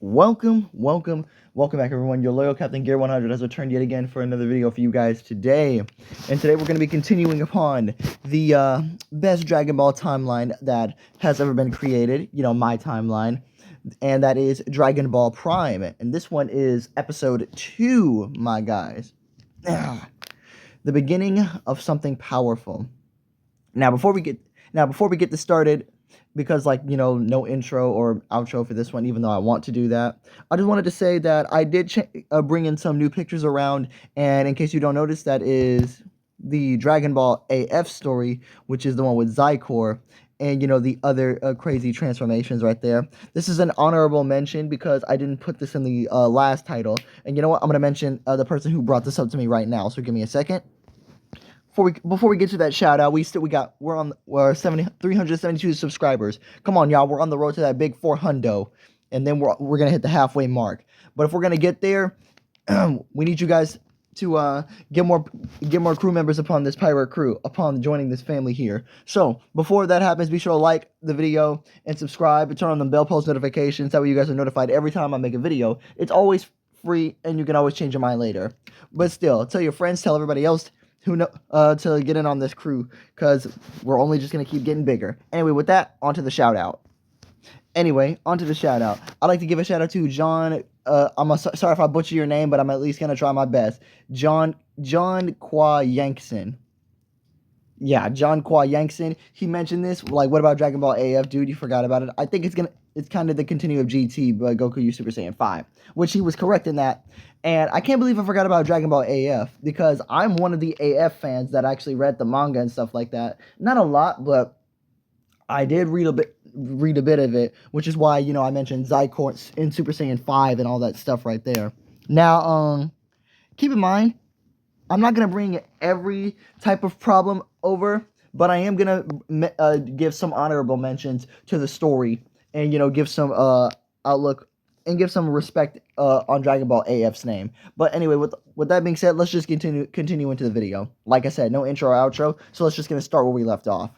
Welcome back, everyone. Your loyal Captain Gear 100 has returned yet again for another video for you guys today. And today we're going to be continuing upon the best Dragon Ball timeline that has ever been created. You know, my timeline. And that is Dragon Ball Prime. And this one is episode 2, my guys. The beginning of something powerful. Now, before we get this started, because no intro or outro for this one, even though I want to do that, I just wanted to say that I did bring in some new pictures around, and in case you don't notice, that is the Dragon Ball AF story, which is the one with Zycor, and the other crazy transformations right there. This is an honorable mention because I didn't put this in the last title, and you know what? I'm gonna mention the person who brought this up to me right now. So give me a second. Before we get to that shout out, we're 372 subscribers. Come on, y'all, we're on the road to that big 400, and then we're gonna hit the halfway mark. But if we're gonna get there, we need you guys to get more crew members upon this pirate crew, upon joining this family here. So before that happens, be sure to like the video and subscribe and turn on the bell post notifications. That way you guys are notified every time I make a video. It's always free, and you can always change your mind later. But still, tell your friends, tell everybody else to get in on this crew, because we're only just gonna keep getting bigger. Anyway, with that, onto the shout out. I'd like to give a shout out to John. Sorry if I butcher your name, but I'm at least gonna try my best. John Kwa Yankson. Yeah, John Kwa Yankson. He mentioned this. Like, what about Dragon Ball AF, dude? You forgot about it. I think it's kind of the continue of GT, but Goku U Super Saiyan 5, which he was correct in that. And I can't believe I forgot about Dragon Ball AF, because I'm one of the AF fans that actually read the manga and stuff like that. Not a lot, but I did read a bit of it, which is why, I mentioned Zycor in Super Saiyan 5 and all that stuff right there. Now, keep in mind, I'm not going to bring every type of problem over, but I am going to give some honorable mentions to the story, and, give some outlook and give some respect on Dragon Ball AF's name. But anyway, with that being said, let's just continue into the video. Like I said, no intro or outro, so let's just gonna start where we left off.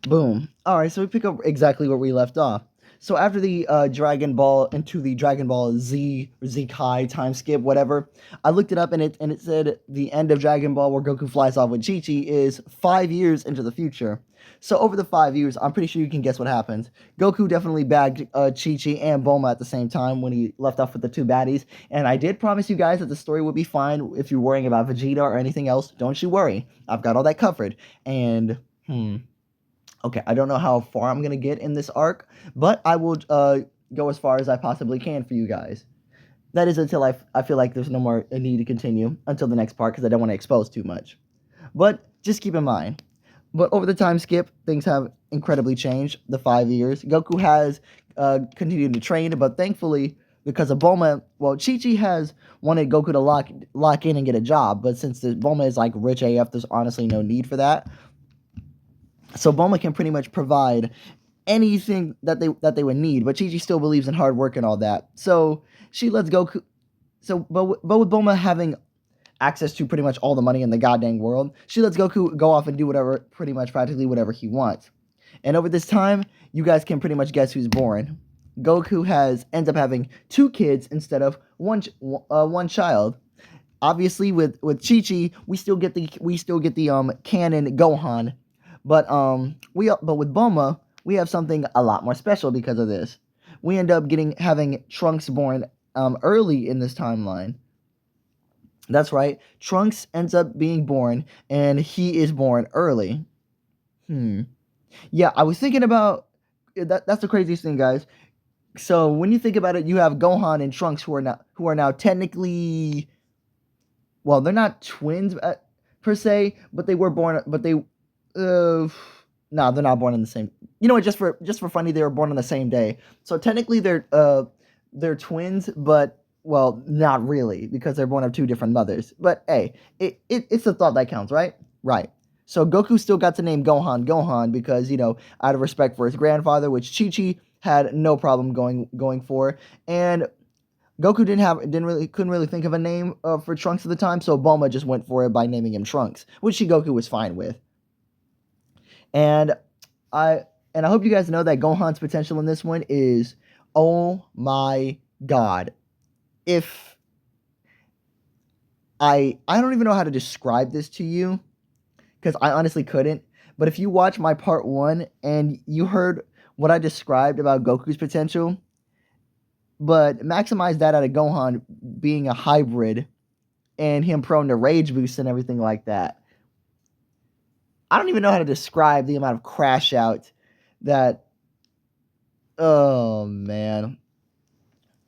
Boom. Alright, so we pick up exactly where we left off. So after the Dragon Ball into the Dragon Ball Z or Z Kai time skip, whatever, I looked it up, and it said the end of Dragon Ball where Goku flies off with Chi-Chi is 5 years into the future. So over the 5 years, I'm pretty sure you can guess what happens. Goku definitely bagged Chi-Chi and Bulma at the same time when he left off with the two baddies. And I did promise you guys that the story would be fine if you're worrying about Vegeta or anything else. Don't you worry. I've got all that covered. And, okay, I don't know how far I'm going to get in this arc, but I will go as far as I possibly can for you guys. That is until I feel like there's no more need to continue until the next part, because I don't want to expose too much. But just keep in mind. But over the time skip, things have incredibly changed. The 5 years. Goku has continued to train, but thankfully, because of Bulma, well, Chi-Chi has wanted Goku to lock in and get a job, but since Bulma is like rich AF, there's honestly no need for that. So Bulma can pretty much provide anything that they would need, but Chi-Chi still believes in hard work and all that. So she lets Goku. But with Bulma having access to pretty much all the money in the goddamn world, she lets Goku go off and do practically whatever he wants. And over this time, you guys can pretty much guess who's born. Goku ends up having 2 kids instead of one child. Obviously, with Chi-Chi, we still get the canon Gohan, but with Bulma, we have something a lot more special because of this. We end up having Trunks born early in this timeline. That's right. Trunks ends up being born, and he is born early. Yeah, I was thinking about that. That's the craziest thing, guys. So when you think about it, you have Gohan and Trunks who are now technically, well, they're not twins per se, but they were born. But they're not born in the same. You know what? Just for funny, they were born on the same day. So technically, they're twins, but. Well, not really, because they're born of 2 different mothers. But hey, it's the thought that counts, right? Right. So Goku still got to name Gohan because, out of respect for his grandfather, which Chi-Chi had no problem going for. And Goku couldn't really think of a name for Trunks at the time, so Bulma just went for it by naming him Trunks, which Goku was fine with. And I hope you guys know that Gohan's potential in this one is Oh my god. If I don't even know how to describe this to you because I honestly couldn't. But if you watch my part 1 and you heard what I described about Goku's potential, but maximize that out of Gohan being a hybrid and him prone to rage boost and everything like that. I don't even know how to describe the amount of crash out that. Oh man.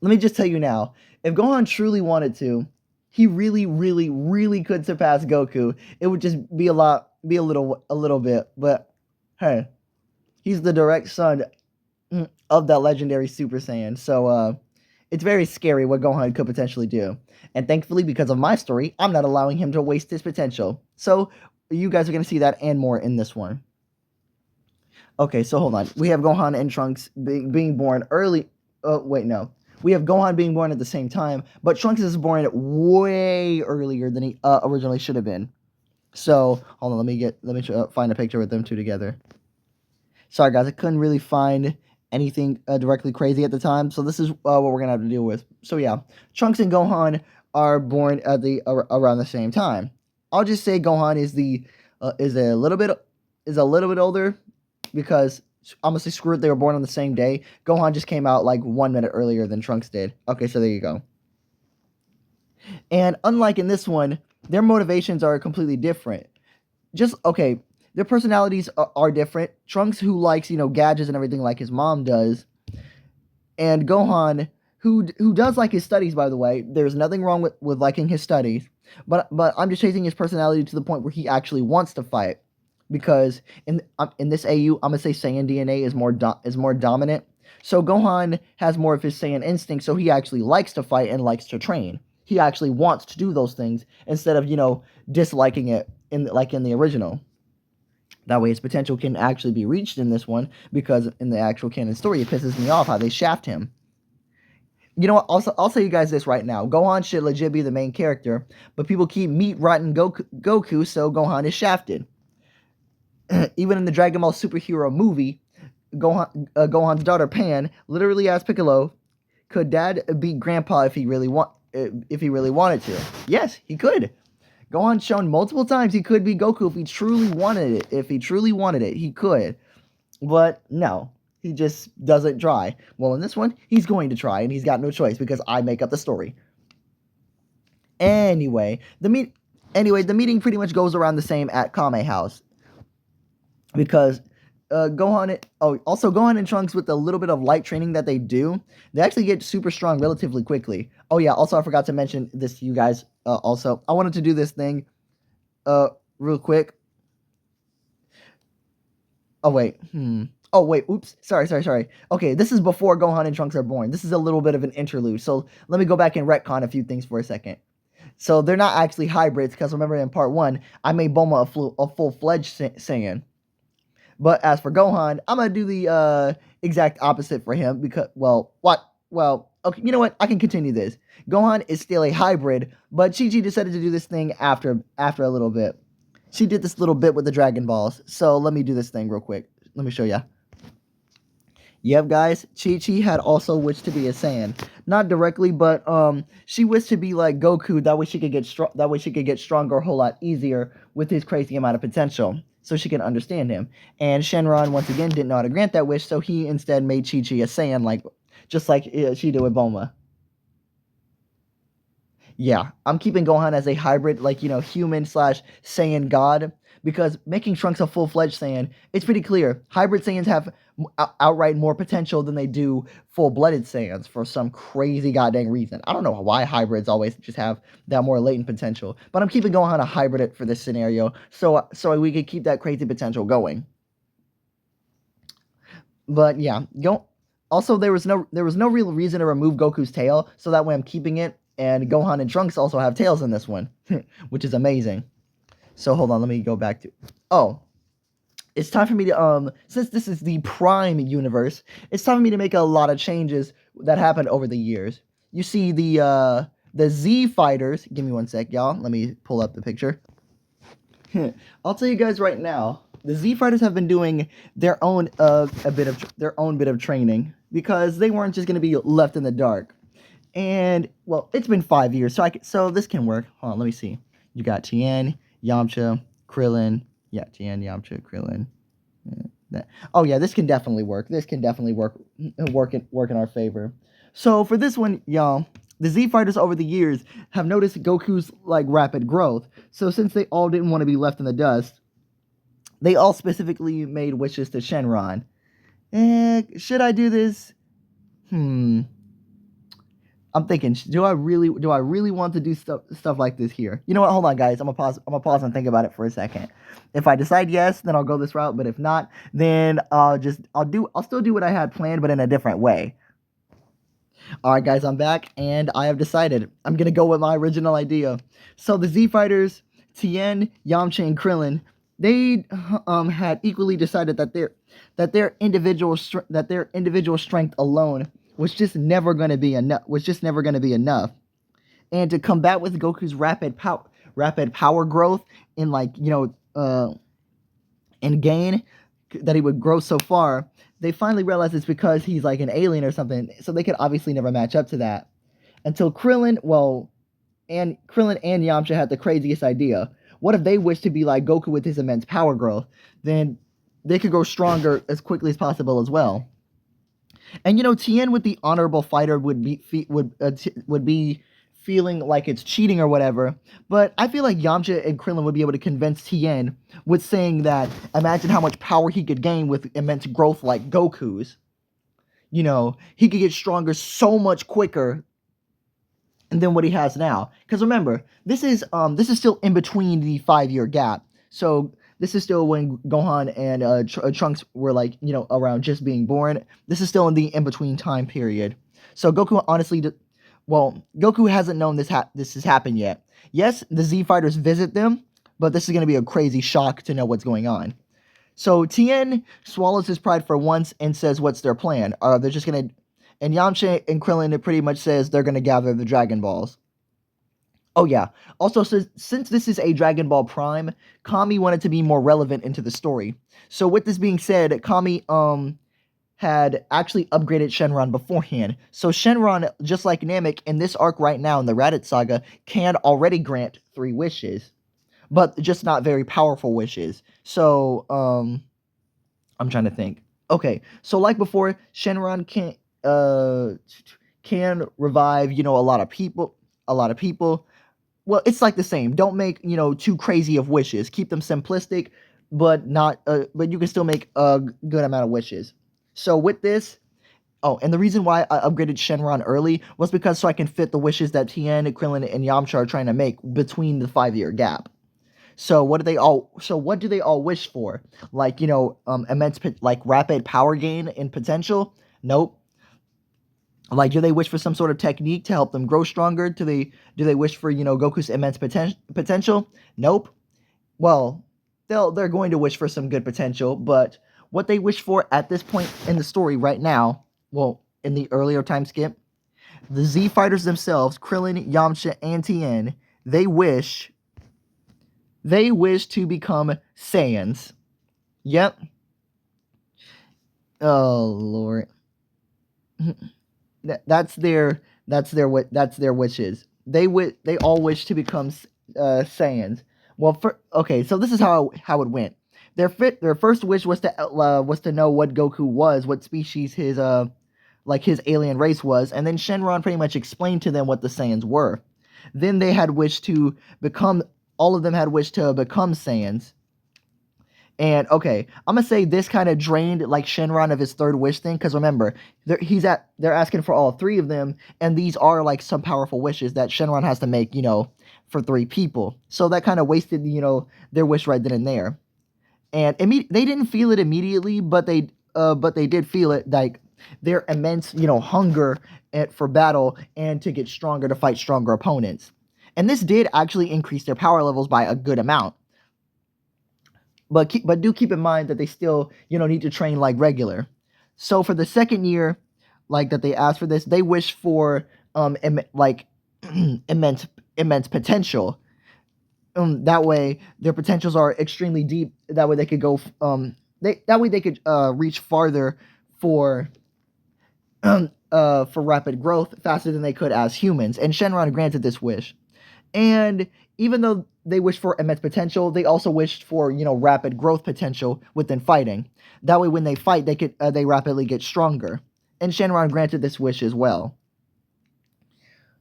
Let me just tell you now, if Gohan truly wanted to, he really, really, really could surpass Goku. It would just be a little bit. But hey, he's the direct son of that legendary Super Saiyan. So it's very scary what Gohan could potentially do. And thankfully, because of my story, I'm not allowing him to waste his potential. So you guys are going to see that and more in this one. Okay, so hold on. We have Gohan and Trunks being born early. Wait, no. We have Gohan being born at the same time, but Trunks is born way earlier than he originally should have been. So hold on, let me find a picture with them two together. Sorry guys, I couldn't really find anything directly crazy at the time, so this is what we're gonna have to deal with. So yeah, Trunks and Gohan are born at around the same time. I'll just say Gohan is a little bit older because I'm gonna say screw it, they were born on the same day. Gohan just came out like 1 minute earlier than Trunks did. Okay, so there you go. And unlike in this one, their motivations are completely different. Their personalities are different. Trunks, who likes, gadgets and everything like his mom does, and Gohan, who does like his studies, by the way. There's nothing wrong with liking his studies, but I'm just chasing his personality to the point where he actually wants to fight. Because in this AU, I'm gonna say Saiyan DNA is more dominant. So Gohan has more of his Saiyan instinct, so he actually likes to fight and likes to train. He actually wants to do those things instead of disliking it in the original. That way his potential can actually be reached in this one, because in the actual canon story, it pisses me off how they shaft him. You know what? Also, I'll tell you guys this right now. Gohan should legit be the main character, but people keep meat rotting Goku, so Gohan is shafted. Even in the Dragon Ball superhero movie, Gohan's daughter Pan literally asked Piccolo, "Could Dad beat Grandpa if he really wanted to?" Yes, he could. Gohan's shown multiple times he could beat Goku if he truly wanted it. If he truly wanted it, he could. But no, he just doesn't try. Well, in this one, he's going to try, and he's got no choice because I make up the story. Anyway, the meeting pretty much goes around the same at Kame House. Because Gohan and Trunks, with a little bit of light training that they do, they actually get super strong relatively quickly. Oh yeah, also I forgot to mention this to you guys. Also, I wanted to do this thing real quick. Oh wait. Oops. Sorry. Okay, this is before Gohan and Trunks are born. This is a little bit of an interlude. So let me go back and retcon a few things for a second. So they're not actually hybrids, because remember in part 1, I made Bulma a full-fledged Saiyan. But as for Gohan, I'm gonna do the exact opposite for him because, okay, you know what? I can continue this. Gohan is still a hybrid, but Chi-Chi decided to do this thing after a little bit. She did this little bit with the Dragon Balls. So let me do this thing real quick. Let me show ya. Yep, guys, Chi-Chi had also wished to be a Saiyan. Not directly, but she wished to be like Goku. That way she could get stronger a whole lot easier with his crazy amount of potential, so she can understand him. And Shenron, once again, didn't know how to grant that wish, so he instead made Chi-Chi a Saiyan, just like she did with Bulma. Yeah, I'm keeping Gohan as a hybrid, human / Saiyan god, because making Trunks a full-fledged Saiyan, it's pretty clear. Hybrid Saiyans have outright more potential than they do full-blooded Saiyans for some crazy goddamn reason. I don't know why hybrids always just have that more latent potential, but I'm keeping Gohan a hybrid for this scenario, so we could keep that crazy potential going. But yeah, also there was no real reason to remove Goku's tail, so that way I'm keeping it. And Gohan and Trunks also have tails in this one, which is amazing. So hold on, let me go back to... Oh, it's time for me to, since this is the Prime universe, it's time for me to make a lot of changes that happened over the years. You see the Z Fighters... Give me one sec, y'all. Let me pull up the picture. I'll tell you guys right now, the Z Fighters have been doing their own bit of training. because they weren't just going to be left in the dark. And well, it's been 5 years, so this can work. Hold on, let me see. You got Tien, Yamcha, Krillin. Yeah, Tien, Yamcha, Krillin. Oh yeah, this can definitely work. This can definitely work in our favor. So for this one, y'all, the Z fighters over the years have noticed Goku's like rapid growth. So since they all didn't want to be left in the dust, they all specifically made wishes to Shenron. Should I do this? I'm thinking, do I really want to do stuff like this here? You know what? Hold on, guys. I'm gonna pause and think about it for a second. If I decide yes, then I'll go this route. But if not, then I'll still do what I had planned, but in a different way. All right, guys, I'm back, and I have decided I'm gonna go with my original idea. So the Z Fighters, Tien, Yamcha, and Krillin, they had equally decided that their individual strength alone was just never going to be enough. And to combat with Goku's rapid power growth in in gain that he would grow so far, they finally realized it's because he's like an alien or something. So they could obviously never match up to that. Until Krillin and Yamcha had the craziest idea. What if they wished to be like Goku with his immense power growth? Then they could grow stronger as quickly as possible as well. And Tien with the honorable fighter would be feeling like it's cheating or whatever. But I feel like Yamcha and Krillin would be able to convince Tien with saying that imagine how much power he could gain with immense growth like Goku's. He could get stronger so much quicker than what he has now. Because remember, this is still in between the 5-year gap. So this is still when Gohan and Trunks were around just being born. This is still in the in-between time period. So Goku honestly, Goku hasn't known this has happened yet. Yes, the Z Fighters visit them, but this is going to be a crazy shock to know what's going on. So Tien swallows his pride for once and says, "What's their plan? They're just going to..." And Yamcha and Krillin, it pretty much says they're going to gather the Dragon Balls. Oh, yeah. Also, since this is a Dragon Ball Prime, Kami wanted to be more relevant into the story. So with this being said, Kami had actually upgraded Shenron beforehand. So Shenron, just like Namek, in this arc right now in the Raditz Saga, can already grant 3 wishes. But just not very powerful wishes. So, I'm trying to think. Okay, so like before, Shenron can revive, a lot of people. Well, it's like the same. Don't make, too crazy of wishes. Keep them simplistic, but you can still make a good amount of wishes. So with this, and the reason why I upgraded Shenron early was because so I can fit the wishes that Tien, Krillin, and Yamcha are trying to make between the 5-year gap. So what do they all wish for? Immense rapid power gain and potential? Nope. Do they wish for some sort of technique to help them grow stronger? Do they wish for, Goku's immense potential? Nope. Well, they're going to wish for some good potential, but what they wish for at this point in the story right now, in the earlier time skip, the Z Fighters themselves, Krillin, Yamcha, and Tien, they wish to become Saiyans. Yep. Oh Lord. That's their wishes. They all wish to become Saiyans. Well, so this is how it went. Their first wish was to know what Goku was, what species his alien race was, and then Shenron pretty much explained to them what the Saiyans were. Then they had wished to become. All of them had wished to become Saiyans. And okay, I'm gonna say this kind of drained Shenron of his third wish thing, because remember, they're asking for all 3 of them, and these are some powerful wishes that Shenron has to make, for 3 people. So that kind of wasted, their wish right then and there. And they didn't feel it immediately, but they did feel it, their immense, hunger for battle and to get stronger, to fight stronger opponents. And this did actually increase their power levels by a good amount. But do keep in mind that they still, need to train regular. So for the second year, that they asked for this, they wish for immense potential. That way their potentials are extremely deep. That way they could go. That way they could reach farther for for rapid growth faster than they could as humans, and Shenron granted this wish. And even though they wished for immense potential, they also wished for, rapid growth potential within fighting. That way, when they fight, they rapidly get stronger. And Shenron granted this wish as well.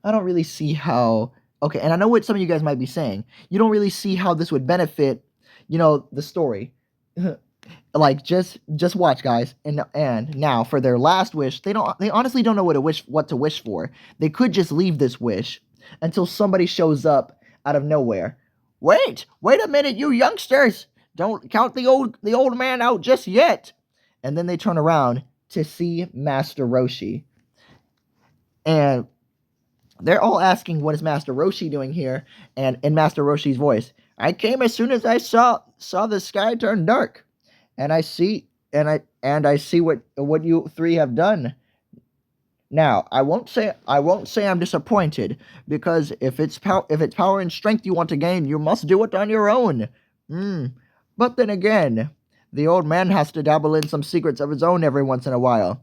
I don't really see how. Okay, and I know what some of you guys might be saying. You don't really see how this would benefit, the story. Like, just watch, guys. And now for their last wish, they honestly don't know what to wish for. They could just leave this wish until somebody shows up out of nowhere. Wait a minute, you youngsters! Don't count the old man out just yet. And then they turn around to see Master Roshi. And they're all asking, what is Master Roshi doing here? And in Master Roshi's voice, I came as soon as I saw the sky turn dark. And I see what you three have done. Now, I won't say I'm disappointed, because if it's power and strength you want to gain, you must do it on your own. But then again, the old man has to dabble in some secrets of his own every once in a while.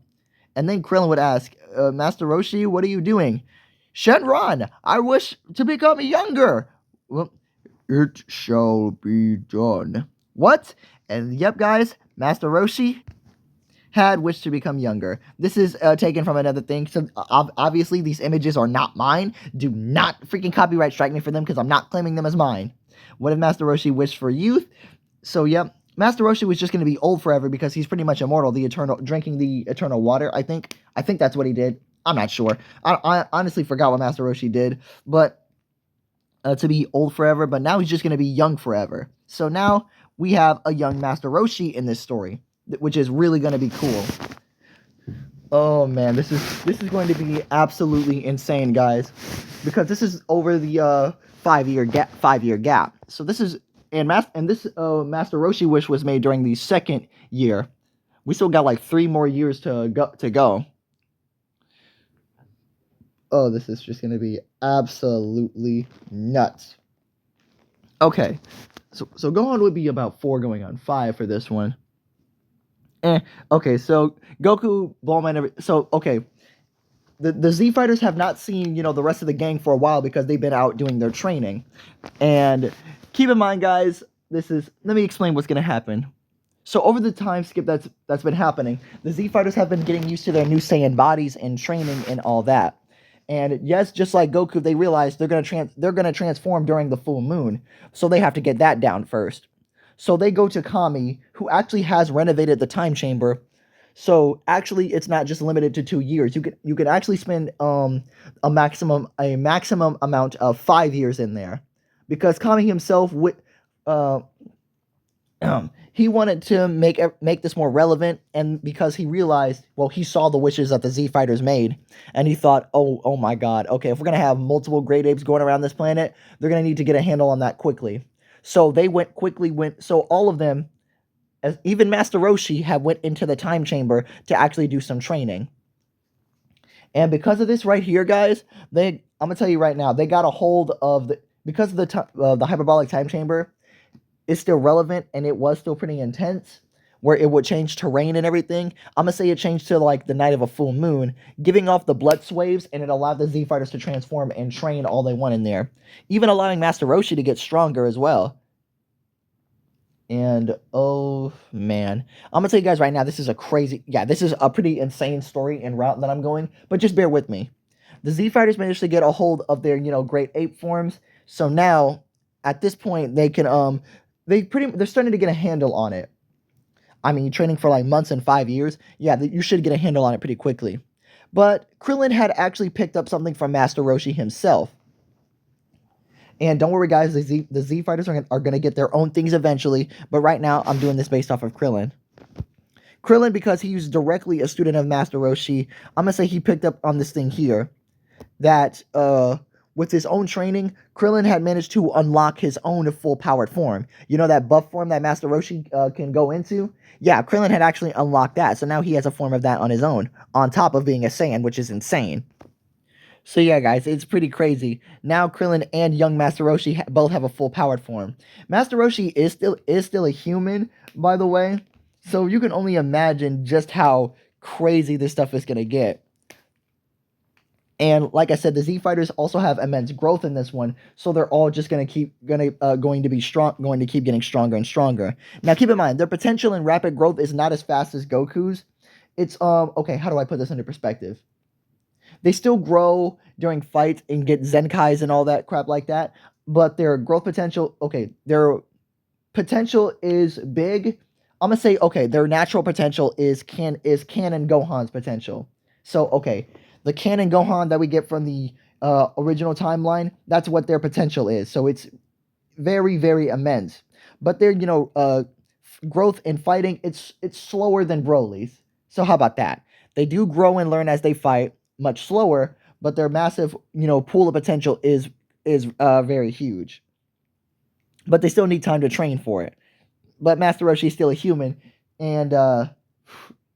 And then Krillin would ask, Master Roshi, what are you doing? Shenron, I wish to become younger. Well, it shall be done. What? And yep, guys, Master Roshi had wished to become younger. This is taken from another thing. So obviously, these images are not mine. Do not freaking copyright strike me for them, because I'm not claiming them as mine. What if Master Roshi wished for youth? So, yep, Master Roshi was just going to be old forever because he's pretty much immortal. Drinking the eternal water, I think that's what he did. I'm not sure. I honestly forgot what Master Roshi did, but to be old forever. But now he's just going to be young forever. So now we have a young Master Roshi in this story, which is really going to be cool. Oh man, this is going to be absolutely insane, guys, because this is over the 5-year gap. So this is Master Roshi wish was made during the second year. We still got like 3 more years to go. Oh, this is just going to be absolutely nuts. Okay, so Gohan would be about 4 going on 5 for this one. Okay, so Goku, Bulma, okay. The Z Fighters have not seen, the rest of the gang for a while because they've been out doing their training. And keep in mind, guys, let me explain what's going to happen. So over the time skip that's been happening, the Z Fighters have been getting used to their new Saiyan bodies and training and all that. And yes, just like Goku, they realize they're gonna transform during the full moon, so they have to get that down first. So they go to Kami, who actually has renovated the time chamber. So actually, it's not just limited to 2 years. You could actually spend a maximum amount of 5 years in there, because Kami himself he wanted to make this more relevant, and because he realized, he saw the wishes that the Z Fighters made, and he thought, oh my god, okay, if we're gonna have multiple great apes going around this planet, they're gonna need to get a handle on that quickly. So they so all of them, even Master Roshi, went into the time chamber to actually do some training. And because of this right here, guys, I'm gonna tell you right now, they got a hold of because of the hyperbolic time chamber is still relevant, and it was still pretty intense, where it would change terrain and everything. I'm gonna say it changed to like the night of a full moon, giving off the blood swaves, and it allowed the Z Fighters to transform and train all they want in there, even allowing Master Roshi to get stronger as well. And oh man, I'm gonna tell you guys right now, this is a pretty insane story and route that I'm going, but just bear with me. The Z Fighters managed to get a hold of their great ape forms, so now at this point they can they're starting to get a handle on it. I mean, training for like months and 5 years, you should get a handle on it pretty quickly. But Krillin had actually picked up something from Master Roshi himself. And don't worry, guys, the Z Fighters are going to get their own things eventually, but right now I'm doing this based off of Krillin. Krillin, because he's directly a student of Master Roshi, I'm going to say he picked up on this thing here, that with his own training, Krillin had managed to unlock his own full-powered form. You know that buff form that Master Roshi can go into? Yeah, Krillin had actually unlocked that, so now he has a form of that on his own, on top of being a Saiyan, which is insane. So yeah, guys, it's pretty crazy. Now Krillin and young Master Roshi both have a full-powered form. Master Roshi is still a human, by the way, so you can only imagine just how crazy this stuff is going to get. And like I said, the Z fighters also have immense growth in this one, so they're all just going to be strong, going to keep getting stronger and stronger. Now, keep in mind, their potential and rapid growth is not as fast as Goku's. It's okay. How do I put this into perspective? They still grow during fights and get Zenkais and all that crap like that, but their growth potential, okay, their potential is big. I'm gonna say okay, their natural potential is Canon Gohan's potential. So okay, the Canon Gohan that we get from the original timeline, that's what their potential is. So it's very very immense. But their growth in fighting, it's slower than Broly's. So how about that? They do grow and learn as they fight, much slower, but their massive pool of potential is very huge. But they still need time to train for it. But Master Roshi is still a human and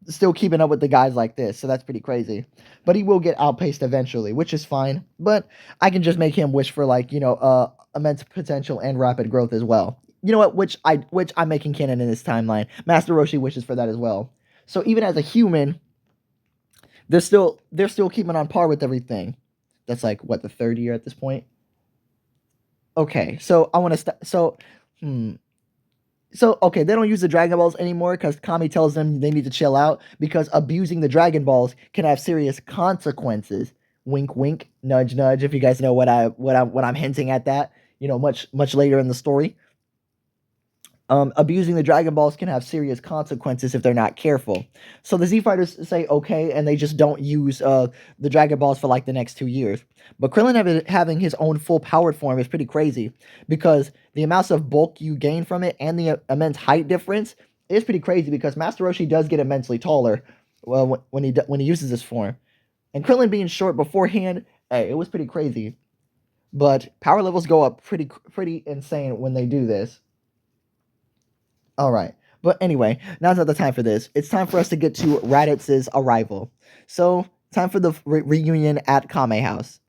still keeping up with the guys like this, so that's pretty crazy. But he will get outpaced eventually, which is fine. But I can just make him wish for immense potential and rapid growth as well. You know what? Which I'm making canon in this timeline. Master Roshi wishes for that as well. So even as a human, they're still keeping on par with everything. That's like what, the third year at this point. Okay, so I want to So okay, they don't use the Dragon Balls anymore because Kami tells them they need to chill out because abusing the Dragon Balls can have serious consequences. Wink, wink, nudge, nudge. If you guys know what I'm hinting at, that much later in the story. Abusing the Dragon Balls can have serious consequences if they're not careful. So the Z Fighters say okay, and they just don't use the Dragon Balls for like the next 2 years. But Krillin having his own full powered form is pretty crazy because the amounts of bulk you gain from it and the immense height difference is pretty crazy because Master Roshi does get immensely taller when he uses this form. And Krillin being short beforehand, hey, it was pretty crazy. But power levels go up pretty insane when they do this. All right. But anyway, now's not the time for this. It's time for us to get to Raditz's arrival. So, time for the reunion at Kame House.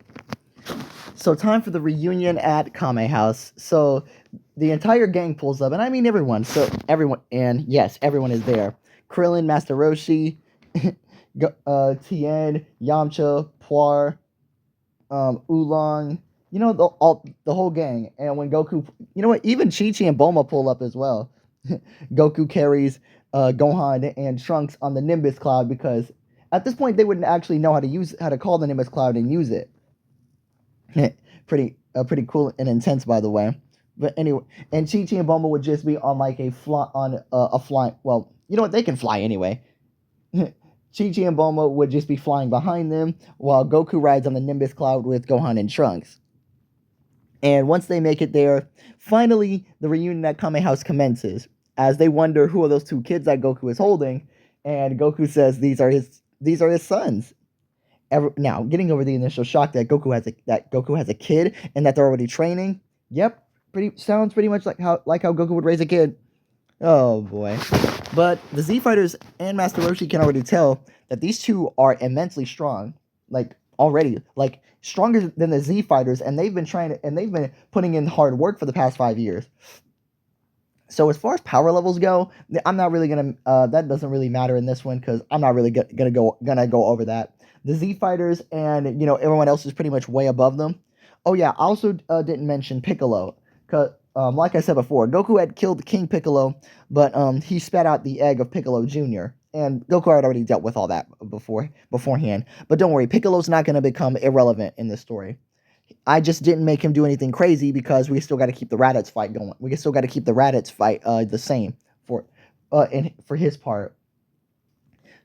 So, time for the reunion at Kame House. So, the entire gang pulls up, and I mean everyone. So, everyone, and yes, everyone is there. Krillin, Master Roshi, Tien, Yamcha, Puar, Oolong, the whole gang. And when Goku, you know what, even Chi-Chi and Bulma pull up as well. Goku carries Gohan and Trunks on the Nimbus Cloud because at this point they wouldn't actually know how to call the Nimbus Cloud and use it. pretty cool and intense, by the way. But anyway, and Chi-Chi and Bulma would just be on like a flying. Well, you know what? They can fly anyway. Chi-Chi and Bulma would just be flying behind them while Goku rides on the Nimbus Cloud with Gohan and Trunks. And once they make it there, finally the reunion at Kame House commences as they wonder who are those two kids that Goku is holding, and Goku says these are his sons. Now, getting over the initial shock that Goku has a kid and that they're already training. Yep, sounds pretty much like how Goku would raise a kid. Oh boy. But the Z Fighters and Master Roshi can already tell that these two are immensely strong. Like already, like stronger than the Z Fighters, and they've been putting in hard work for the past 5 years. So as far as power levels go, I'm not really gonna. That doesn't really matter in this one because I'm not really gonna go over that. The Z Fighters and everyone else is pretty much way above them. Oh yeah, I also didn't mention Piccolo because like I said before, Goku had killed King Piccolo, but he spat out the egg of Piccolo Jr. And Goku had already dealt with all that beforehand. But don't worry, Piccolo's not going to become irrelevant in this story. I just didn't make him do anything crazy because we still got to keep the Raditz fight going. We still got to keep the Raditz fight the same for his part.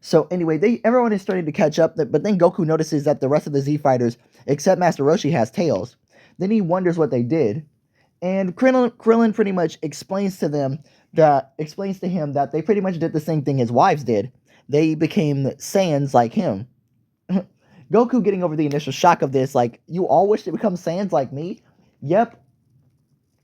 So anyway, everyone is starting to catch up, but then Goku notices that the rest of the Z Fighters, except Master Roshi, has tails. Then he wonders what they did. And Krillin pretty much explains to him that they pretty much did the same thing his wives did. They became Saiyans like him. Goku getting over the initial shock of this, like, you all wish to become Saiyans like me? Yep.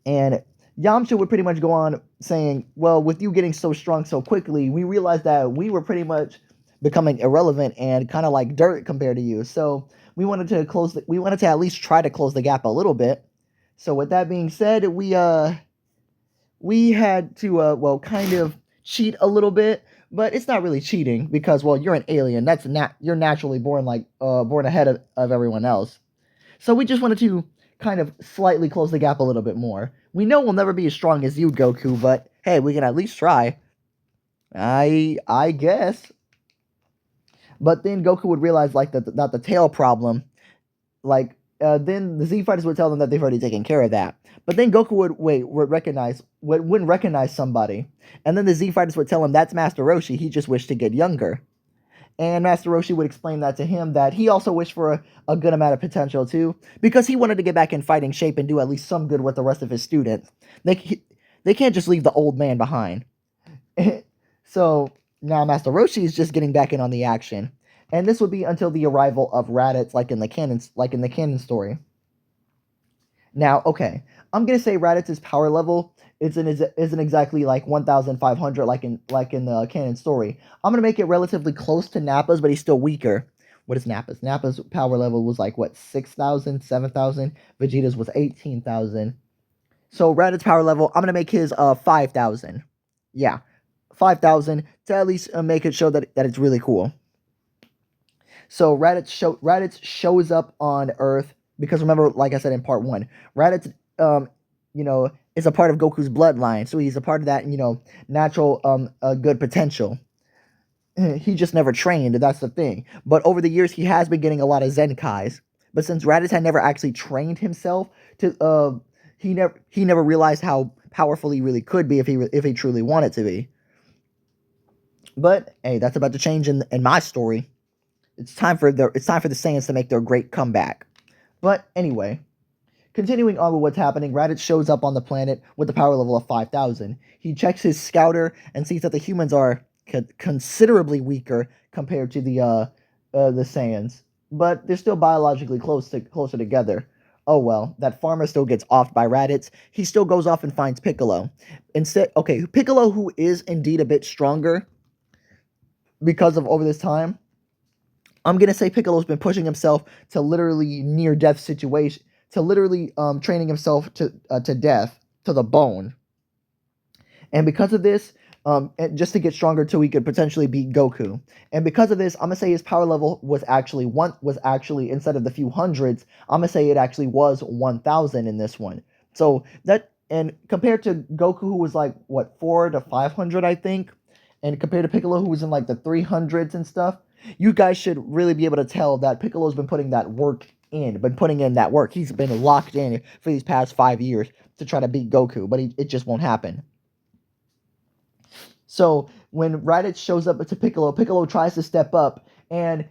And Yamcha would pretty much go on saying, well, with you getting so strong so quickly, we realized that we were pretty much becoming irrelevant and kind of like dirt compared to you. So we wanted to at least try to close the gap a little bit. So with that being said, we had to kind of cheat a little bit but it's not really cheating because, well, you're an alien. You're naturally born born ahead of everyone else. So we just wanted to kind of slightly close the gap a little bit more. We know we'll never be as strong as you, Goku, but hey, we can at least try. I guess. But then Goku would realize like that the tail problem, then the Z fighters would tell them that they've already taken care of that. But then Goku wouldn't recognize somebody, and then the Z fighters would tell him that's Master Roshi. He just wished to get younger. And Master Roshi would explain that to him that he also wished for a good amount of potential too, because he wanted to get back in fighting shape and do at least some good with the rest of his students. They can't just leave the old man behind. So now Master Roshi is just getting back in on the action, and this would be until the arrival of Raditz, like in the canon story. Now, okay, I'm gonna say Raditz's power level isn't exactly like 1,500 like in the canon story. I'm gonna make it relatively close to Nappa's, but he's still weaker. What is Nappa's? Nappa's power level was like what 6,000, 7,000. Vegeta's was 18,000. So Raditz's power level, I'm gonna make his 5,000. Yeah, 5,000 to at least make it show that it's really cool. So Raditz shows up on Earth because remember, like I said in part 1, Raditz is a part of Goku's bloodline, so he's a part of that natural good potential. He just never trained, that's the thing. But over the years, he has been getting a lot of Zenkais. But since Raditz had never actually trained himself he never realized how powerful he really could be if he truly wanted to be. But hey, that's about to change in my story. It's time for the Saiyans to make their great comeback. But anyway, continuing on with what's happening, Raditz shows up on the planet with the power level of 5,000. He checks his scouter and sees that the humans are considerably weaker compared to the Saiyans, but they're still biologically closer together. Oh well, that farmer still gets offed by Raditz. He still goes off and finds Piccolo. Piccolo, who is indeed a bit stronger because of over this time. I'm gonna say Piccolo's been pushing himself to literally near death situation, to literally training himself to death, to the bone. And because of this, just to get stronger till he could potentially beat Goku. And because of this, I'm gonna say his power level was actually instead of the few hundreds, I'm gonna say it actually was 1,000 in this one. So that, and compared to Goku, who was like what 400 to 500, I think, and compared to Piccolo, who was in like the 300s and stuff, you guys should really be able to tell that Piccolo's been putting that work in, that work. He's been locked in for these past 5 years to try to beat Goku, but it just won't happen. So when Raditz shows up to Piccolo, Piccolo tries to step up, and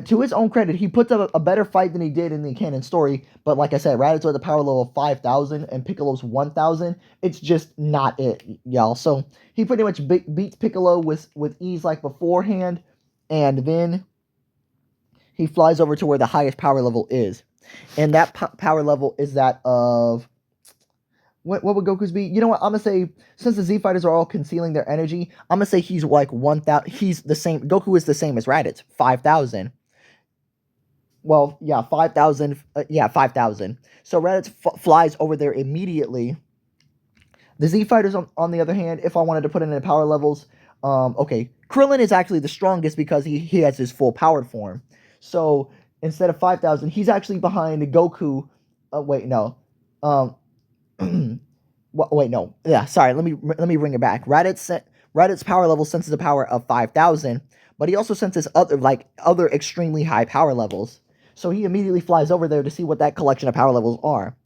to his own credit, he puts up a better fight than he did in the canon story. But like I said, Raditz with a power level of 5,000 and Piccolo's 1,000. It's just not it, y'all. So he pretty much beats Piccolo with ease like beforehand, and then he flies over to where the highest power level is, and that power level is that of what would Goku's be? You know what? I'm gonna say, since the Z fighters are all concealing their energy, I'm gonna say he's like 1,000. He's the same. Goku is the same as Raditz, 5,000. Well, yeah, 5,000. 5,000. So Raditz flies over there immediately. The Z fighters, on the other hand, if I wanted to put in the power levels, okay, Krillin is actually the strongest because he has his full powered form. So instead of 5,000, he's actually behind Goku. Wait, no. Wait, no. Yeah, sorry. Let me bring it back. Raditz's power level senses a power of 5,000, but he also senses other extremely high power levels. So he immediately flies over there to see what that collection of power levels are.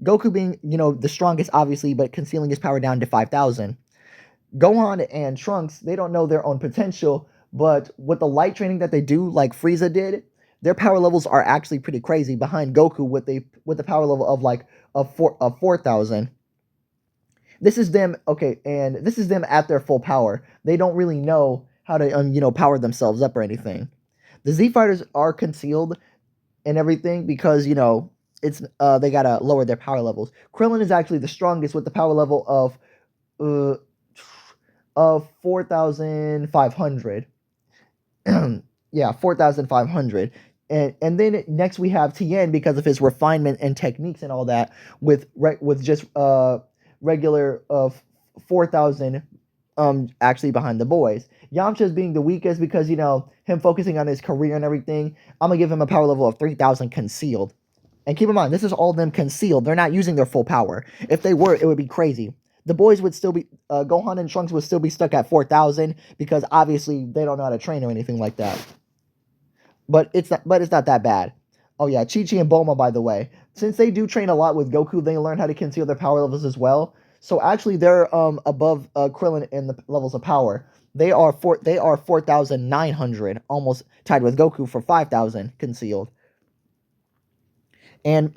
Goku being, the strongest, obviously, but concealing his power down to 5,000. Gohan and Trunks, they don't know their own potential, but with the light training that they do, like Frieza did, their power levels are actually pretty crazy behind Goku with the power level of 4,000. This is them, okay, and this is them at their full power. They don't really know how to power themselves up or anything. The Z fighters are concealed and everything because it's they gotta lower their power levels. Krillin is actually the strongest with the power level of 4,500. Yeah, 4,500. And then next we have Tien because of his refinement and techniques and all that with just regular 4,000 actually behind the boys. Yamcha's being the weakest because, you know, him focusing on his career and everything. I'm going to give him a power level of 3,000 concealed. And keep in mind, this is all of them concealed. They're not using their full power. If they were, it would be crazy. The boys would still be, Gohan and Trunks would still be stuck at 4,000 because obviously they don't know how to train or anything like that. But it's not that bad. Oh yeah, Chi-Chi and Bulma, by the way. Since they do train a lot with Goku, they learn how to conceal their power levels as well. So actually, they're above Krillin in the levels of power. They are 4,900, almost tied with Goku for 5,000 concealed. And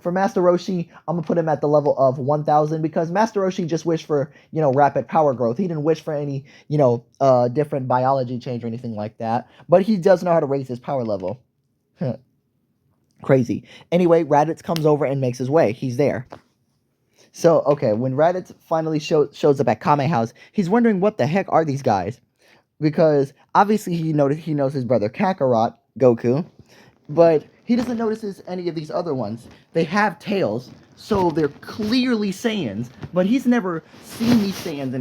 for Master Roshi, I'm gonna put him at the level of 1,000 because Master Roshi just wished for, you know, rapid power growth. He didn't wish for any, you know, different biology change or anything like that. But he does know how to raise his power level. Crazy. Anyway, Raditz comes over and makes his way. He's there. So, okay, when Raditz finally shows up at Kame House, he's wondering what the heck are these guys? Because obviously he knows his brother Kakarot, Goku, but he doesn't notice any of these other ones. They have tails, so they're clearly Saiyans, but he's never seen these Saiyans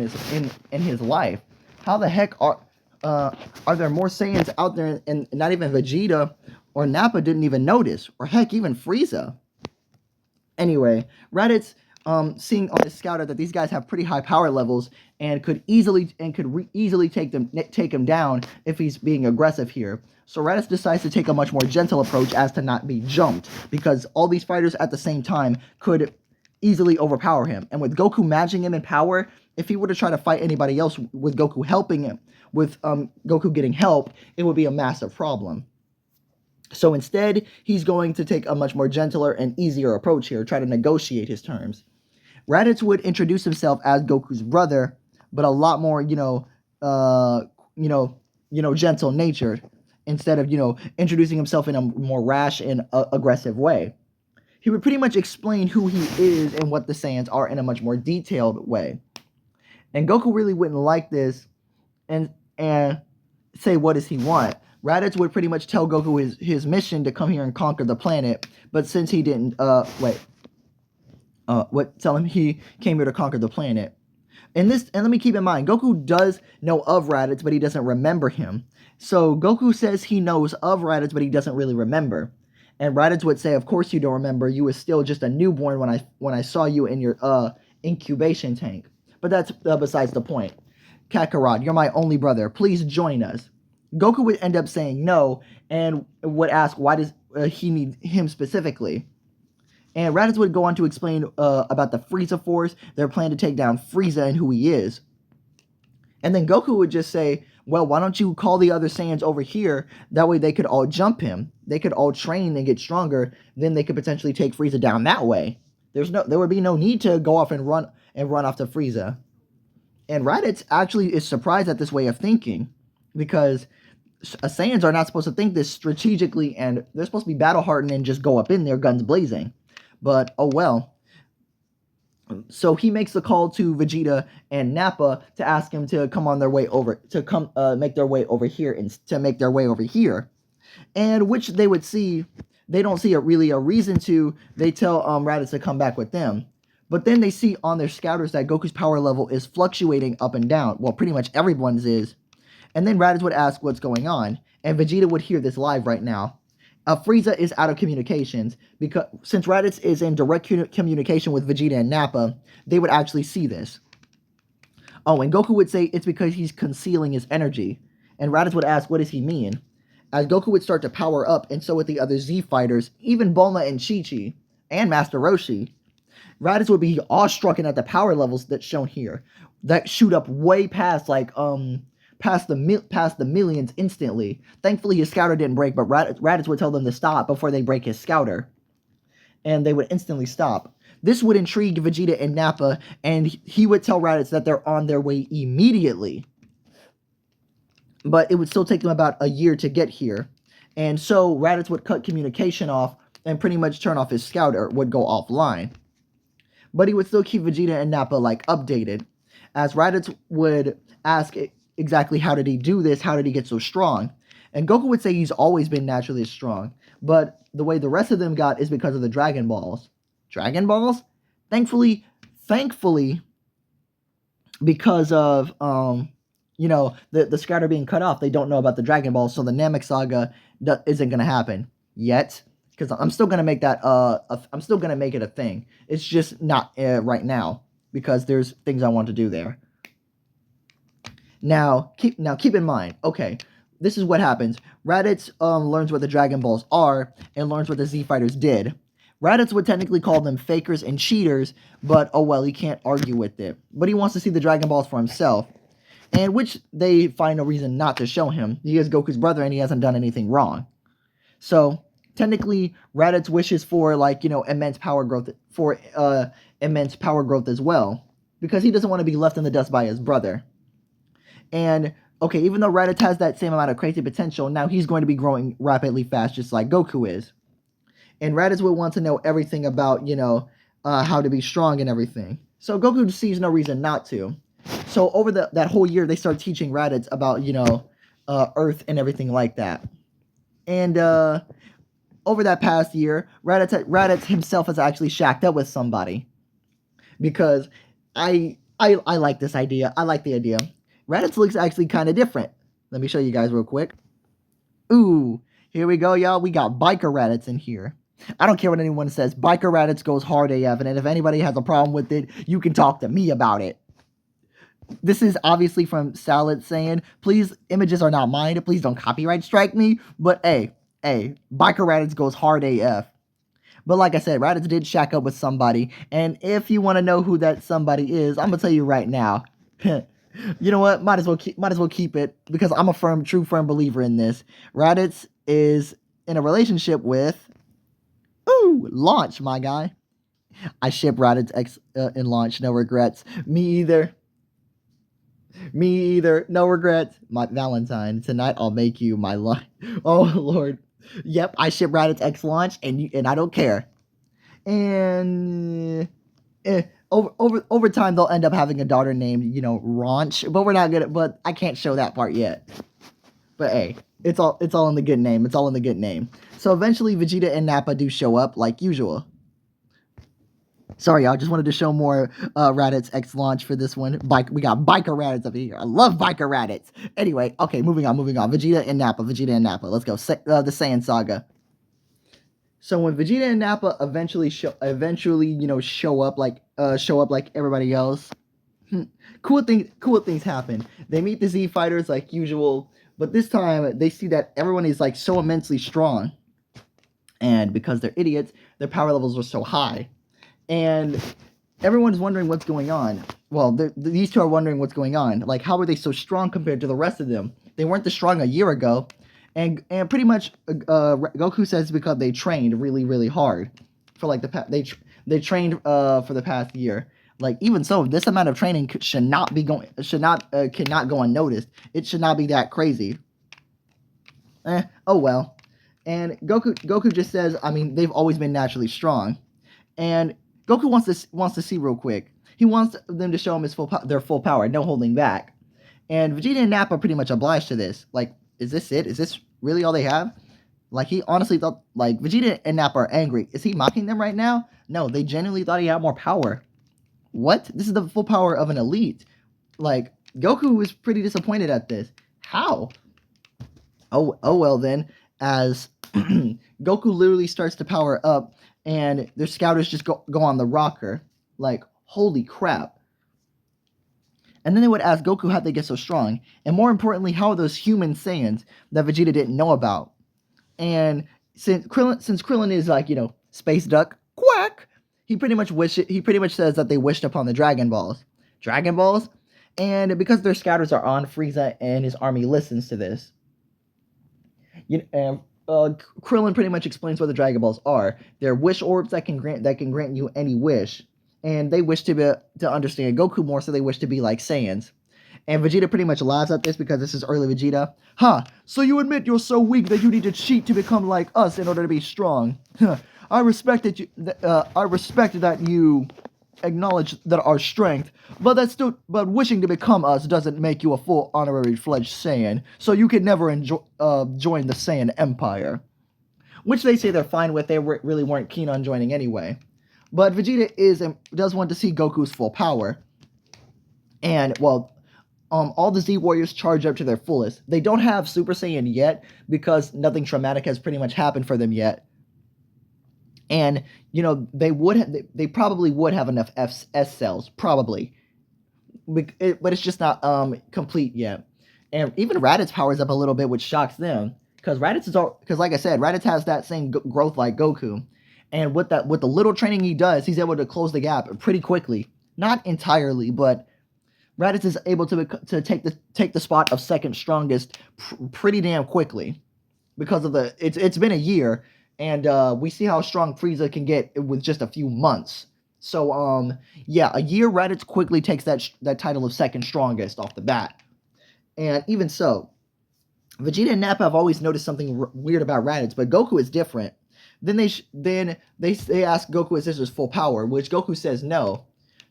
in his life. How the heck are there more Saiyans out there, and not even Vegeta or Nappa didn't even notice, or heck, even Frieza. Anyway, Raditz seeing on his scouter that these guys have pretty high power levels and could easily take him down if he's being aggressive here. So Raditz decides to take a much more gentle approach as to not be jumped, because all these fighters at the same time could easily overpower him. And with Goku matching him in power, if he were to try to fight anybody else with Goku helping him, with Goku getting help, it would be a massive problem. So instead, he's going to take a much more gentler and easier approach here, try to negotiate his terms. Raditz would introduce himself as Goku's brother, but a lot more, gentle natured, instead of, introducing himself in a more rash and aggressive way. He would pretty much explain who he is and what the Saiyans are in a much more detailed way. And Goku really wouldn't like this and say, what does he want? Raditz would pretty much tell Goku his mission to come here and conquer the planet, but since he didn't, tell him he came here to conquer the planet. And let me keep in mind, Goku does know of Raditz, but he doesn't remember him. So Goku says he knows of Raditz, but he doesn't really remember. And Raditz would say, of course you don't remember, you was still just a newborn when I saw you in your incubation tank. But that's besides the point. Kakarot, you're my only brother, please join us. Goku would end up saying no, and would ask why does he need him specifically. And Raditz would go on to explain about the Frieza Force, their plan to take down Frieza and who he is. And then Goku would just say, well, why don't you call the other Saiyans over here? That way they could all jump him. They could all train and get stronger. Then they could potentially take Frieza down that way. There would be no need to go off and run off to Frieza. And Raditz actually is surprised at this way of thinking, because Saiyans are not supposed to think this strategically, and they're supposed to be battle-hardened and just go up in there guns blazing. But, oh well. So he makes the call to Vegeta and Nappa to ask him to come on their way over, to make their way over here, and which they would see. They don't see really a reason to. They tell Raditz to come back with them. But then they see on their scouters that Goku's power level is fluctuating up and down. Well, pretty much everyone's is. And then Raditz would ask what's going on, and Vegeta would hear this live right now. Frieza is out of communications, because since Raditz is in direct communication with Vegeta and Nappa, they would actually see this. Oh, and Goku would say it's because he's concealing his energy. And Raditz would ask, what does he mean? As Goku would start to power up, and so would the other Z fighters, even Bulma and Chi-Chi, and Master Roshi. Raditz would be awestruck at the power levels that's shown here, that shoot up way past, past the millions instantly. Thankfully, his scouter didn't break, but Raditz would tell them to stop before they break his scouter. And they would instantly stop. This would intrigue Vegeta and Nappa, and he would tell Raditz that they're on their way immediately. But it would still take them about a year to get here. And so Raditz would cut communication off and pretty much turn off his scouter, would go offline. But he would still keep Vegeta and Nappa, updated. As Raditz would ask exactly how did he do this, how did he get so strong? And Goku would say he's always been naturally strong, but the way the rest of them got is because of the Dragon Balls. Dragon Balls? Thankfully, because of the scatter being cut off, they don't know about the Dragon Ball, so the Namek saga isn't gonna happen yet. Because I'm still gonna make that I'm still gonna make it a thing. It's just not right now because there's things I want to do there. Now keep in mind, okay, this is what happens. Raditz learns what the Dragon Balls are and learns what the Z Fighters did. Raditz would technically call them fakers and cheaters, but oh well, he can't argue with it. But he wants to see the Dragon Balls for himself, and which they find no reason not to show him. He is Goku's brother and he hasn't done anything wrong. So technically, Raditz wishes for immense power growth as well, because he doesn't want to be left in the dust by his brother. And okay, even though Raditz has that same amount of crazy potential, now he's going to be growing rapidly fast, just like Goku is. And Raditz would want to know everything about, how to be strong and everything. So Goku sees no reason not to. So over that whole year, they start teaching Raditz about, Earth and everything like that. And over that past year, Raditz himself has actually shacked up with somebody. Because I like this idea. I like the idea. Raditz looks actually kind of different. Let me show you guys real quick. Ooh, here we go, y'all. We got Biker Raditz in here. I don't care what anyone says. Biker Raditz goes hard AF, and if anybody has a problem with it, you can talk to me about it. This is obviously from Salad saying, please, images are not mine. Please don't copyright strike me. But hey, Biker Raditz goes hard AF. But like I said, Raditz did shack up with somebody. And if you want to know who that somebody is, I'm going to tell you right now. You know what? Might as well keep it, because I'm a true firm believer in this. Raditz is in a relationship with Launch, my guy. I ship Raditz X in Launch. No regrets. Me either. No regrets. My Valentine. Tonight I'll make you my life. Oh Lord. Yep, I ship Raditz X Launch, and I don't care. And over time they'll end up having a daughter named, Raunch, but I can't show that part yet. But hey, it's all in the good name. It's all in the good name. So eventually Vegeta and Nappa do show up like usual. Sorry, y'all. Just wanted to show more Raditz X Launch for this one. We got Biker Raditz up here. I love Biker Raditz. Anyway, okay, moving on. Vegeta and Nappa. Let's go. The Saiyan Saga. So when Vegeta and Nappa eventually show up like everybody else, cool things happen. They meet the Z Fighters like usual, but this time they see that everyone is like so immensely strong, and because they're idiots, their power levels are so high, and everyone's wondering what's going on. Well, these two are wondering what's going on. Like, how are they so strong compared to the rest of them? They weren't this strong a year ago. And pretty much, Goku says because they trained really, really hard for like they trained for the past year. Like, even so, this amount of training cannot go unnoticed. It should not be that crazy. Oh well. And Goku just says, I mean, they've always been naturally strong. And Goku wants to see real quick. He wants them to show him their full power, no holding back. And Vegeta and Nappa pretty much obliged to this. Like, is this it? Is this really all they have? Like, he honestly thought, like, Vegeta and Nappa are angry. Is he mocking them right now? No, they genuinely thought he had more power. What? This is the full power of an elite. Like, Goku was pretty disappointed at this. How? Oh well then, as Goku literally starts to power up, and their scouters just go on the rocker. Like, holy crap. And then they would ask Goku how they get so strong. And more importantly, how are those human Saiyans that Vegeta didn't know about? And since Krillin is like, space duck, quack, he pretty much says that they wished upon the Dragon Balls. Dragon Balls? And because their scouters are on, Frieza and his army listens to this. Krillin pretty much explains what the Dragon Balls are. They're wish orbs that can grant you any wish. And they wish to understand Goku more, so they wish to be like Saiyans. And Vegeta pretty much laughs at this because this is early Vegeta. So you admit you're so weak that you need to cheat to become like us in order to be strong. I respect that you acknowledge that our strength, but wishing to become us doesn't make you a full honorary fledged Saiyan. So you can never join the Saiyan Empire. Which they say they're fine with. They really weren't keen on joining anyway. But Vegeta does want to see Goku's full power. And well, all the Z Warriors charge up to their fullest. They don't have Super Saiyan yet because nothing traumatic has pretty much happened for them yet. And you know they probably would have enough S cells probably, but it's just not complete yet. And even Raditz powers up a little bit, which shocks them because Raditz is all because like I said, Raditz has that same growth like Goku, and with the little training he does, he's able to close the gap pretty quickly. Not entirely, but Raditz is able to take the spot of second strongest pretty damn quickly because of it's been a year, and we see how strong Frieza can get with just a few months. So yeah, a year Raditz quickly takes that title of second strongest off the bat. And even so, Vegeta and Nappa have always noticed something weird about Raditz, but Goku is different. Then they ask Goku is this his full power, which Goku says no.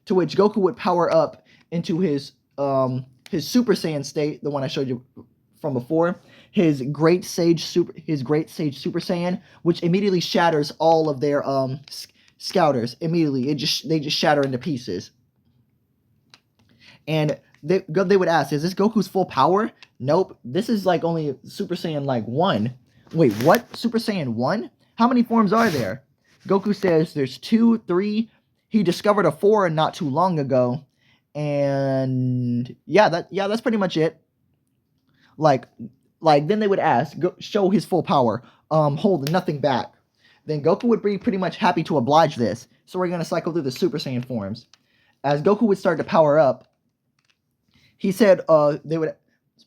To which Goku would power up into his Super Saiyan state, the one I showed you from before, his Great Sage Super Saiyan, which immediately shatters all of their scouters. Immediately, they just shatter into pieces. And they would ask, is this Goku's full power? Nope. This is like only Super Saiyan like 1. Wait, what? Super Saiyan 1? How many forms are there? Goku says there's 2, 3. He discovered a 4 not too long ago. And yeah, that's pretty much it. Like then they would ask, show his full power. Hold nothing back. Then Goku would be pretty much happy to oblige this. So we're gonna cycle through the Super Saiyan forms. As Goku would start to power up, he said they would.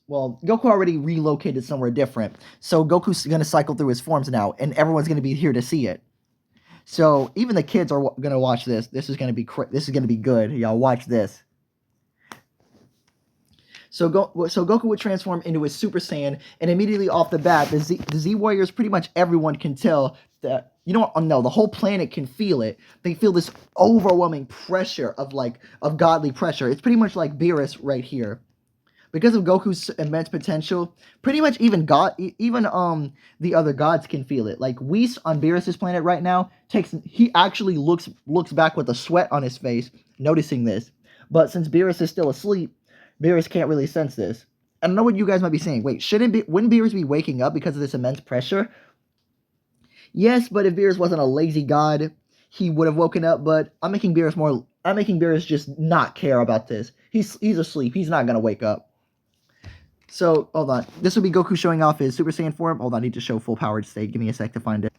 Well, Goku already relocated somewhere different, so Goku's gonna cycle through his forms now, and everyone's gonna be here to see it. So even the kids are gonna watch this. This is gonna be good. Y'all watch this. So Goku would transform into his Super Saiyan, and immediately off the bat, the Z Warriors, pretty much everyone can tell that, you know what, oh, no, the whole planet can feel it. They feel this overwhelming pressure of godly pressure. It's pretty much like Beerus right here. Because of Goku's immense potential, pretty much even the other gods can feel it. Like Whis on Beerus's planet right now he actually looks back with a sweat on his face, noticing this. But since Beerus is still asleep, Beerus can't really sense this. I don't know what you guys might be saying. Wait, wouldn't Beerus be waking up because of this immense pressure? Yes, but if Beerus wasn't a lazy god, he would have woken up. But I'm making Beerus just not care about this. He's asleep. He's not gonna wake up. So hold on. This would be Goku showing off his Super Saiyan form. Hold on, I need to show full powered state. Give me a sec to find it.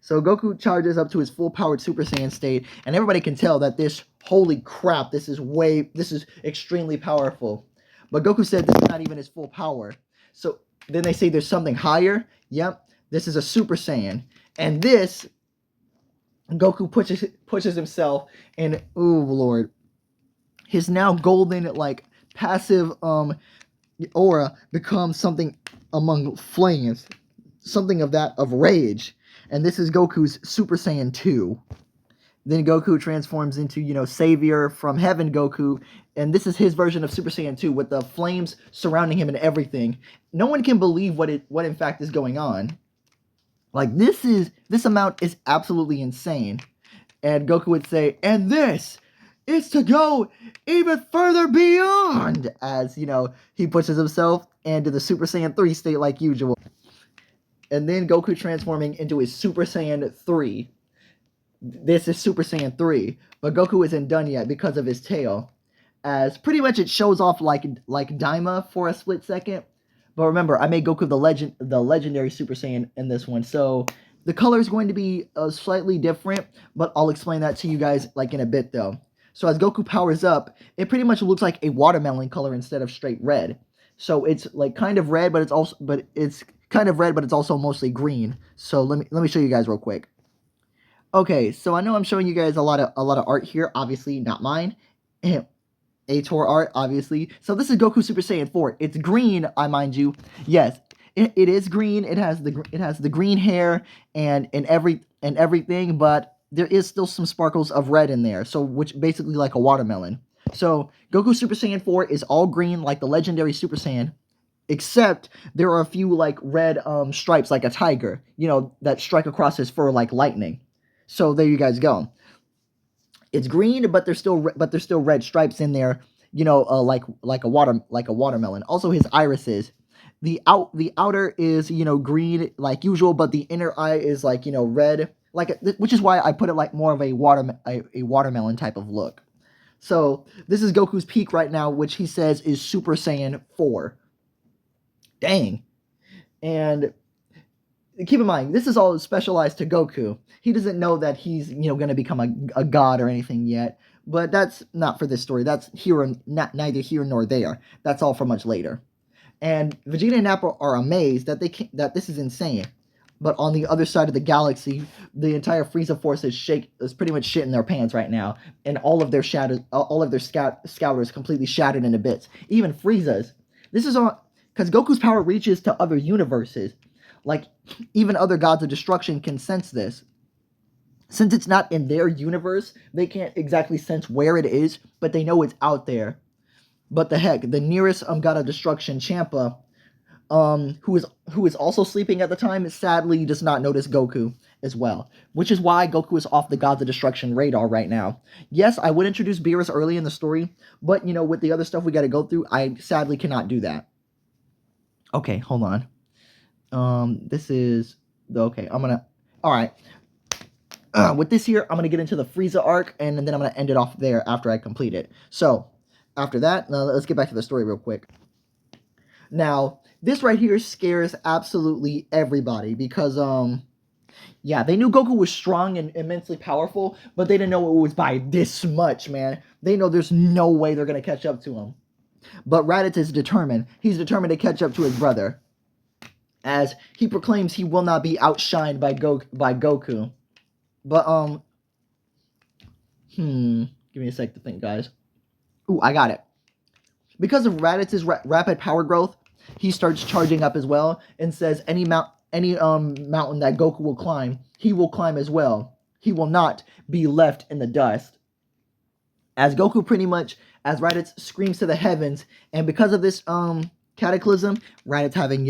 So Goku charges up to his full powered Super Saiyan state, and everybody can tell that this, holy crap, this is extremely powerful. But Goku said this is not even his full power. So then they say there's something higher. Yep, this is a Super Saiyan. And this, Goku pushes himself, and ooh lord, his now golden like passive aura becomes something among flames, something of rage. And this is Goku's Super Saiyan 2. Then Goku transforms into, Savior from Heaven Goku, and this is his version of Super Saiyan 2 with the flames surrounding him and everything. No one can believe what in fact is going on. Like this amount is absolutely insane. And Goku would say, and this is to go even further beyond, as he pushes himself into the Super Saiyan 3 state like usual. And then Goku transforming into his Super Saiyan 3. This is Super Saiyan 3, but Goku isn't done yet because of his tail. As pretty much it shows off like Daima for a split second. But remember, I made Goku the legendary Super Saiyan in this one, so the color is going to be slightly different, but I'll explain that to you guys like in a bit though. So as Goku powers up, it pretty much looks like a watermelon color instead of straight red. So it's like kind of red, but it's kind of red, but it's also mostly green. So let me show you guys real quick. Okay, so I know I'm showing you guys a lot of art here, obviously not mine. Ator art, obviously. So this is Goku Super Saiyan 4. It's green, I mind you. Yes, it is green. It has the green hair and everything, but there is still some sparkles of red in there. So which basically like a watermelon. So Goku Super Saiyan 4 is all green like the legendary Super Saiyan, except there are a few like red stripes like a tiger, that strike across his fur like lightning. So there you guys go. It's green, but there's still red stripes in there, like a watermelon. Also, his irises. The outer is green like usual, but the inner eye is like red, which is why I put it like more of a watermelon type of look. So this is Goku's peak right now, which he says is Super Saiyan 4. Dang. And keep in mind, this is all specialized to Goku. He doesn't know that he's going to become a god or anything yet. But that's not for this story. That's neither here nor there. That's all for much later. And Vegeta and Nappa are amazed that that this is insane. But on the other side of the galaxy, the entire Frieza force is pretty much shit in their pants right now, and all of their scouters completely shattered into bits. Even Frieza's. This is on because Goku's power reaches to other universes. Like even other gods of destruction can sense this. Since it's not in their universe, they can't exactly sense where it is, but they know it's out there. But the heck, the nearest god of destruction, Champa, who is also sleeping at the time, sadly does not notice Goku as well, which is why Goku is off the Gods of Destruction radar right now. Yes, I would introduce Beerus early in the story, but with the other stuff we got to go through, I sadly cannot do that. Okay, hold on. This is okay. All right. With this here, I'm gonna get into the Frieza arc, and then I'm gonna end it off there after I complete it. So after that, now let's get back to the story real quick. Now, this right here scares absolutely everybody because, yeah, they knew Goku was strong and immensely powerful, but they didn't know it was by this much, man. They know there's no way they're going to catch up to him. But Raditz is determined. He's determined to catch up to his brother, as he proclaims he will not be outshined by Goku. But, give me a sec to think, guys. Ooh, I got it. Because of Raditz's rapid power growth, he starts charging up as well and says any mountain that Goku will climb, he will climb as well. He will not be left in the dust. As Goku as Raditz screams to the heavens, and because of this cataclysm, Raditz having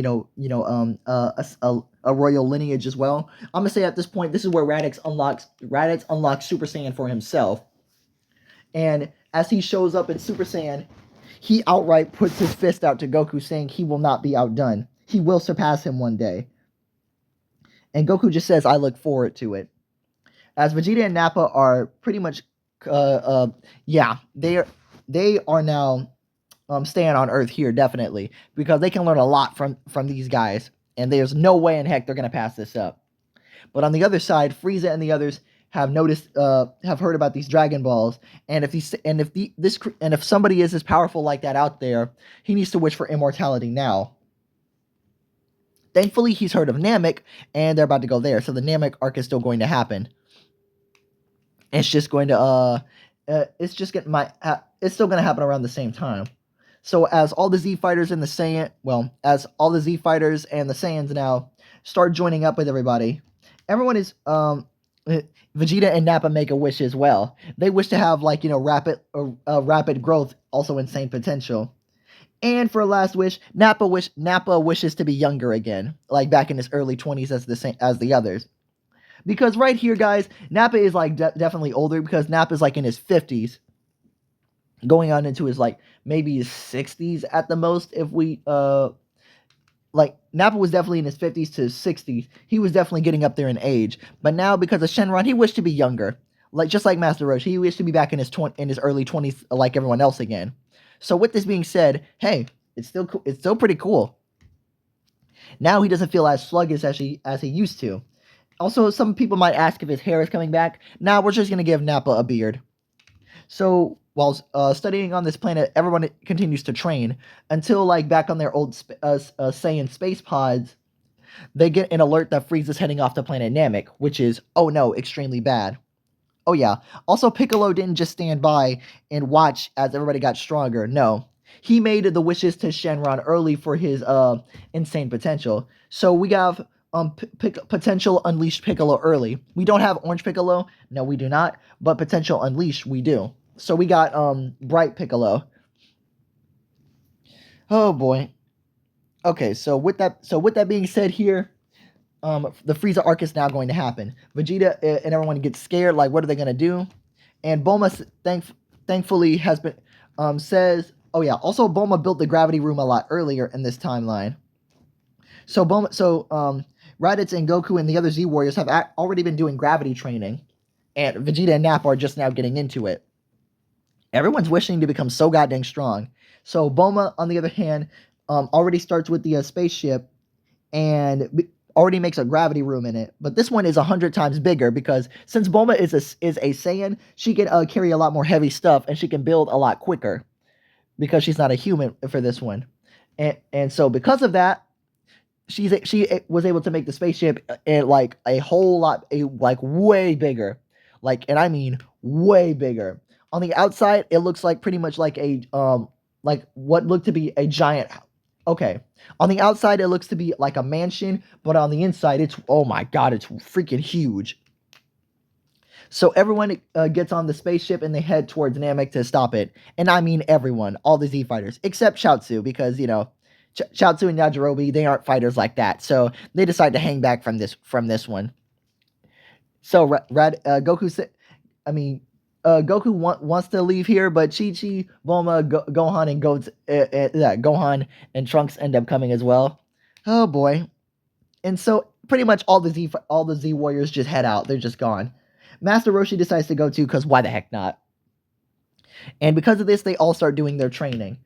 a royal lineage as well. I'm gonna say at this point, this is where Raditz unlocks Super Saiyan for himself. And as he shows up in Super Saiyan, he outright puts his fist out to Goku, saying he will not be outdone. He will surpass him one day. And Goku just says, I look forward to it. As Vegeta and Nappa are pretty much, yeah, they are now staying on Earth here, definitely. Because they can learn a lot from these guys. And there's no way in heck they're going to pass this up. But on the other side, Frieza and the others have heard about these Dragon Balls, and if somebody is as powerful like that out there, he needs to wish for immortality now. Thankfully, he's heard of Namek, and they're about to go there, so the Namek arc is still going to happen. It's just going to it's still going to happen around the same time. So as all the Z fighters and the Saiyans now start joining up with everybody, everyone is Vegeta and Nappa make a wish as well. They wish to have rapid growth, also insane potential. And for a last wish, Nappa wishes to be younger again, like back in his early 20s as the others. Because right here, guys, Nappa is definitely older, because Nappa is in his 50s, going on into his maybe his 60s at the most. If we Nappa was definitely in his 50s to 60s. He was definitely getting up there in age. But now, because of Shenron, he wished to be younger. Just like Master Roshi, he wished to be back in his early 20s like everyone else again. So with this being said, hey, it's still pretty cool. Now he doesn't feel as sluggish as he used to. Also, some people might ask if his hair is coming back. Nah, we're just going to give Nappa a beard. So while studying on this planet, everyone continues to train until back on their old Saiyan space pods, they get an alert that Frieza's heading off to planet Namek, which is, oh no, extremely bad. Oh yeah, also Piccolo didn't just stand by and watch as everybody got stronger. No, he made the wishes to Shenron early for his insane potential. So we have potential unleashed Piccolo early. We don't have Orange Piccolo. No, we do not. But potential unleashed, we do. So we got Bright Piccolo. Oh boy. Okay, so with that being said here, the Frieza arc is now going to happen. Vegeta and everyone gets scared, what are they gonna do? And Bulma thankfully has been says, oh yeah, also Bulma built the gravity room a lot earlier in this timeline. So Raditz and Goku and the other Z Warriors have already been doing gravity training, and Vegeta and Nappa are just now getting into it. Everyone's wishing to become so goddamn strong. So Bulma, on the other hand, already starts with the spaceship and already makes a gravity room in it. But this one is 100 times bigger because since Bulma is a Saiyan, she can carry a lot more heavy stuff and she can build a lot quicker because she's not a human for this one. And so because of that, she was able to make the spaceship like a whole lot, like way bigger, and I mean way bigger. On the outside, it looks like pretty much like like what looked to be a giant. Okay, on the outside it looks to be like a mansion, but on the inside it's, oh my god, it's freaking huge. So everyone gets on the spaceship and they head towards Namek to stop it, and I mean everyone, all the Z fighters except Chaozu, because Chaozu and Yajirobe, they aren't fighters like that, so they decide to hang back from this one. So Goku said, Goku wants to leave here, but Chi-Chi, Bulma, Gohan, and Gohan and Trunks end up coming as well. Oh boy! And so pretty much all the Z Warriors just head out. They're just gone. Master Roshi decides to go too, because why the heck not? And because of this, they all start doing their training.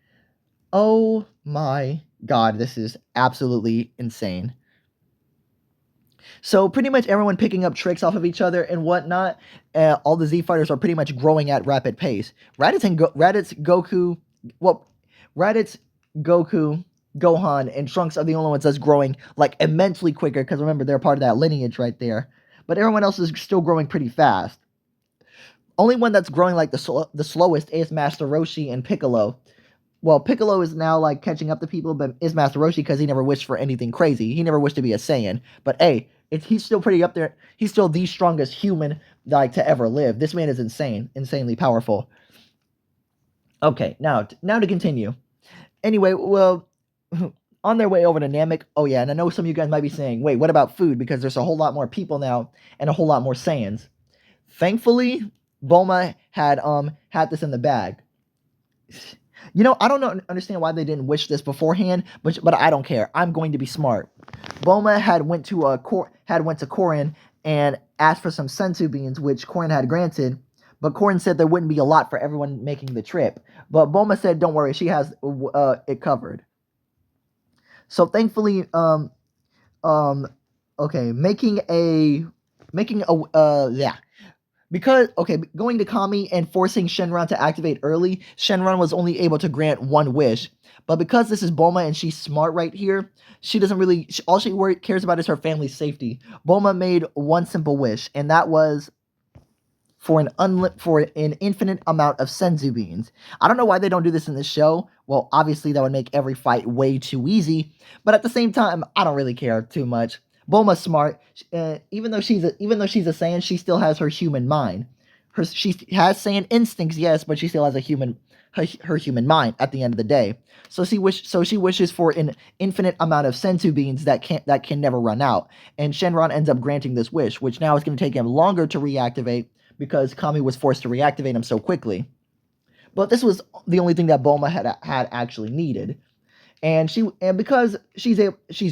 Oh my god, this is absolutely insane. So pretty much everyone picking up tricks off of each other and whatnot. All the Z fighters are pretty much growing at rapid pace. Raditz, Goku, Gohan, and Trunks are the only ones that's growing like immensely quicker, because remember, they're part of that lineage right there. But everyone else is still growing pretty fast. Only one that's growing like the slowest is Master Roshi and Piccolo. Well, Piccolo is now like catching up to people, but is Master Roshi because he never wished for anything crazy. He never wished to be a Saiyan. But hey, he's still pretty up there. He's still the strongest human like to ever live. This man is insanely powerful. Okay, now to continue. Anyway, well, on their way over to Namek. Oh yeah, and I know some of you guys might be saying, wait, what about food? Because there's a whole lot more people now and a whole lot more Saiyans. Thankfully, Bulma had this in the bag. I don't understand why they didn't wish this beforehand, but I don't care. I'm going to be smart. Bulma had went to Korin and asked for some senzu beans, which Korin had granted, but Korin said there wouldn't be a lot for everyone making the trip. But Bulma said, "Don't worry, she has it covered." So thankfully, okay, because, going to Kami and forcing Shenron to activate early, Shenron was only able to grant one wish. But because this is Bulma and she's smart right here, she doesn't really, all she cares about is her family's safety. Bulma made one simple wish, and that was for an infinite amount of senzu beans. I don't know why they don't do this in this show. Well, obviously that would make every fight way too easy, but at the same time, I don't really care too much. Bulma's smart. Even though she's a Saiyan, she still has her human mind. She has Saiyan instincts, yes, but she still has her human mind at the end of the day. So she wishes for an infinite amount of senzu beans that can never run out. And Shenron ends up granting this wish, which now is going to take him longer to reactivate because Kami was forced to reactivate him so quickly. But this was the only thing that Bulma had actually needed. And because she's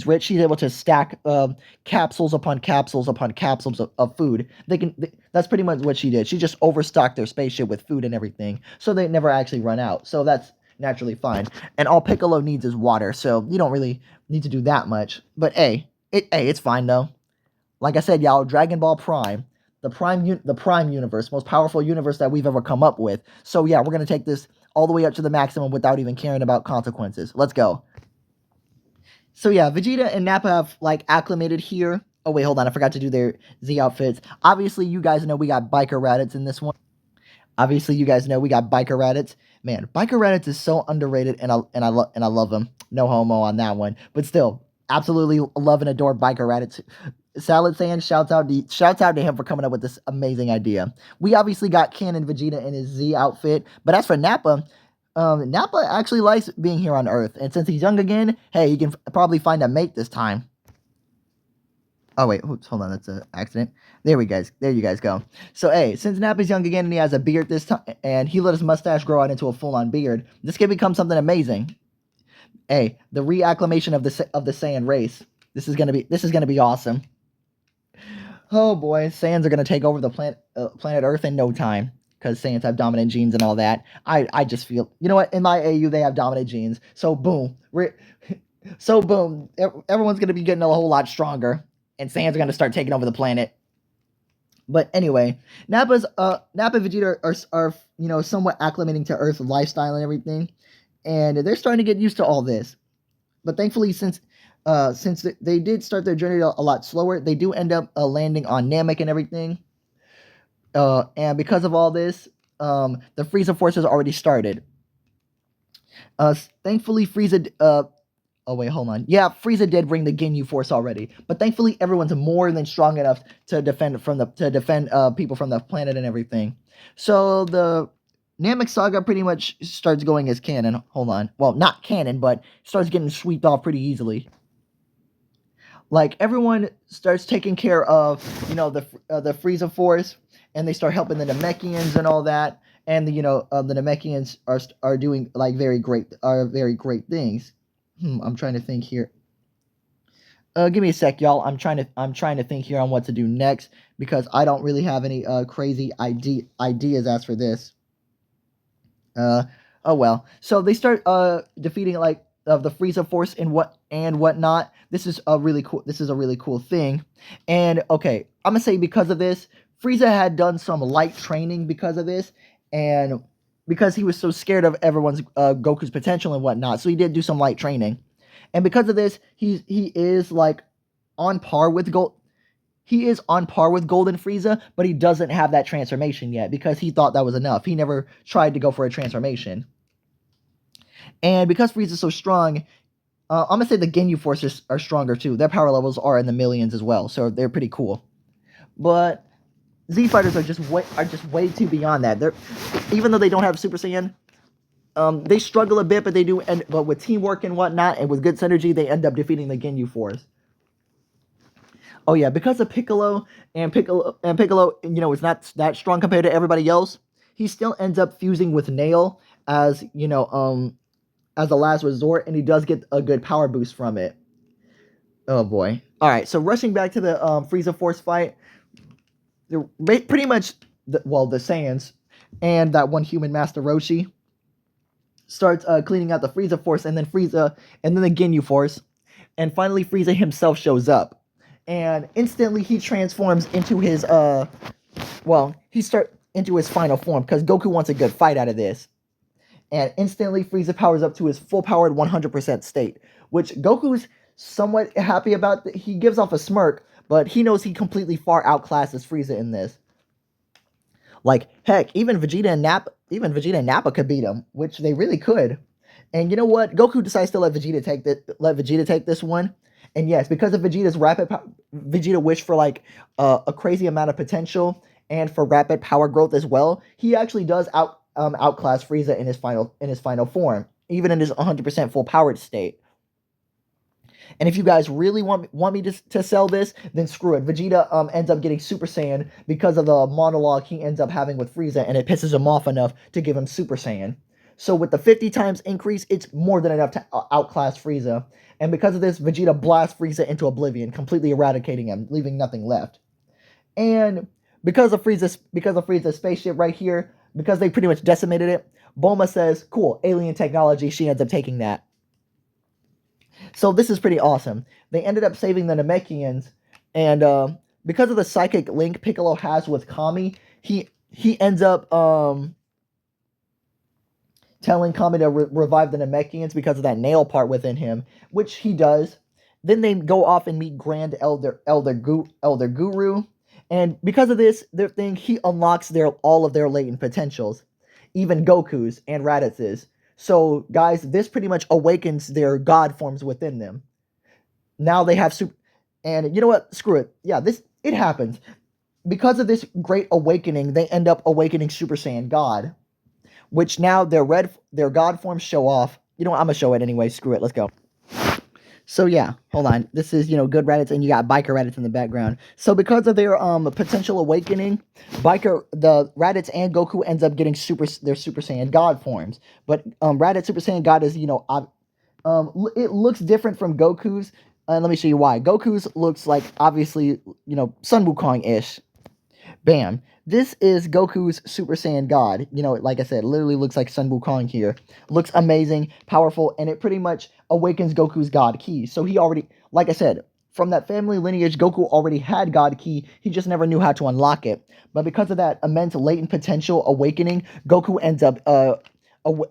rich, she's able to stack capsules upon capsules upon capsules of food. That's pretty much what she did. She just overstocked their spaceship with food and everything, so they never actually run out. So that's naturally fine. And all Piccolo needs is water, so you don't really need to do that much. But it's fine though. Like I said, y'all, Dragon Ball Prime, the Prime universe, most powerful universe that we've ever come up with. So yeah, we're gonna take this all the way up to the maximum without even caring about consequences. Let's go. So yeah, Vegeta and Nappa have like acclimated here. Oh wait, hold on, I forgot to do their Z outfits. Obviously, you guys know we got Biker Raditz in this one. Man, Biker Raditz is so underrated, and I love him. No homo on that one, but still, absolutely love and adore Biker Raditz. Salad Sand, shouts out to him for coming up with this amazing idea. We obviously got Canon Vegeta in his Z outfit, but as for Nappa, Nappa actually likes being here on Earth, and since he's young again, hey, he can probably find a mate this time. Oh wait, hold on, that's an accident. There we guys, there you guys go. So hey, since Nappa's young again and he has a beard this time, and he let his mustache grow out into a full-on beard, this could become something amazing. Hey, the reacclimation of the Saiyan race. This is gonna be awesome. Oh boy, Saiyans are gonna take over the planet Earth in no time because Saiyans have dominant genes and all that. I just feel, you know what? In my AU they have dominant genes, so boom, so boom, everyone's gonna be getting a whole lot stronger, and Saiyans are gonna start taking over the planet. But anyway, Nappa and Vegeta are somewhat acclimating to Earth lifestyle and everything, and they're starting to get used to all this. But thankfully, since they did start their journey a lot slower, they do end up landing on Namek and everything. And because of all this, the Frieza Force has already started. Thankfully, Frieza. Oh wait, hold on. Yeah, Frieza did bring the Ginyu Force already, but thankfully, everyone's more than strong enough to defend people from the planet and everything. So the Namek Saga pretty much starts going as canon. Hold on. Well, not canon, but starts getting swept off pretty easily. Like everyone starts taking care of, the Frieza Force, and they start helping the Namekians and all that, and the Namekians are doing like very great things. I'm trying to think here. Give me a sec, y'all. I'm trying to think here on what to do next because I don't really have any crazy ideas as for this. Oh well. So they start defeating like the Frieza Force and whatnot. This is a really cool thing. And okay, I'm gonna say because of this, Frieza had done some light training because of this, and because he was so scared of everyone's Goku's potential and whatnot, so he did do some light training. And because of this, he is like on par with He is on par with Golden Frieza, but he doesn't have that transformation yet because he thought that was enough. He never tried to go for a transformation. And because Frieza's so strong, I'm gonna say the Ginyu forces are stronger too. Their power levels are in the millions as well, so they're pretty cool. But Z fighters are just way too beyond that. Even though they don't have Super Saiyan, they struggle a bit, but they do. But with teamwork and whatnot, and with good synergy, they end up defeating the Ginyu Force. Oh yeah, because of Piccolo, is not that strong compared to everybody else. He still ends up fusing with Nail as as a last resort, and he does get a good power boost from it. Oh boy! All right, so rushing back to the Frieza Force fight, pretty much the Saiyans and that one human Master Roshi starts cleaning out the Frieza Force, and then the Ginyu Force, and finally Frieza himself shows up, and instantly he transforms into his into his final form because Goku wants a good fight out of this, and instantly Frieza powers up to his full powered 100% state, which Goku's somewhat happy about. He gives off a smirk, but he knows he completely far outclasses Frieza in this. Like heck, even Vegeta and Nappa could beat him, which they really could. And you know what? Goku decides to let Vegeta take this one. And yes, because of Vegeta wish for like a crazy amount of potential and for rapid power growth as well, he actually does outclass Frieza in his final form, even in his 100% full powered state. And if you guys really want me to sell this, then screw it. Vegeta ends up getting Super Saiyan because of the monologue he ends up having with Frieza, and it pisses him off enough to give him Super Saiyan. So with the 50 times increase, it's more than enough to outclass Frieza. And because of this, Vegeta blasts Frieza into oblivion, completely eradicating him, leaving nothing left. And because of Frieza's spaceship right here, because they pretty much decimated it, Bulma says, cool, alien technology, she ends up taking that. So this is pretty awesome. They ended up saving the Namekians, and because of the psychic link Piccolo has with Kami, he ends up telling Kami to revive the Namekians because of that nail part within him, which he does. Then they go off and meet Grand Elder Guru, and because of this, he unlocks all of their latent potentials, even Goku's and Raditz's. So, guys, this pretty much awakens their god forms within them. Now they have super... And you know what? Screw it. Yeah, it happens. Because of this great awakening, they end up awakening Super Saiyan God, which now their god forms show off. You know what? I'm going to show it anyway. Screw it. Let's go. So yeah, hold on. This is good Reddits, and you got biker Reddits in the background. So because of their potential awakening, the Raditz and Goku ends up getting their Super Saiyan God forms. But Raditz Super Saiyan God is it looks different from Goku's. Let me show you why. Goku's looks like obviously Sun Wukong ish. Bam. This is Goku's Super Saiyan God. Like I said, literally looks like Sun Wukong here. Looks amazing, powerful, and it pretty much awakens Goku's God Ki. So he already, like I said, from that family lineage, Goku already had God Ki. He just never knew how to unlock it. But because of that immense latent potential awakening, Goku ends up,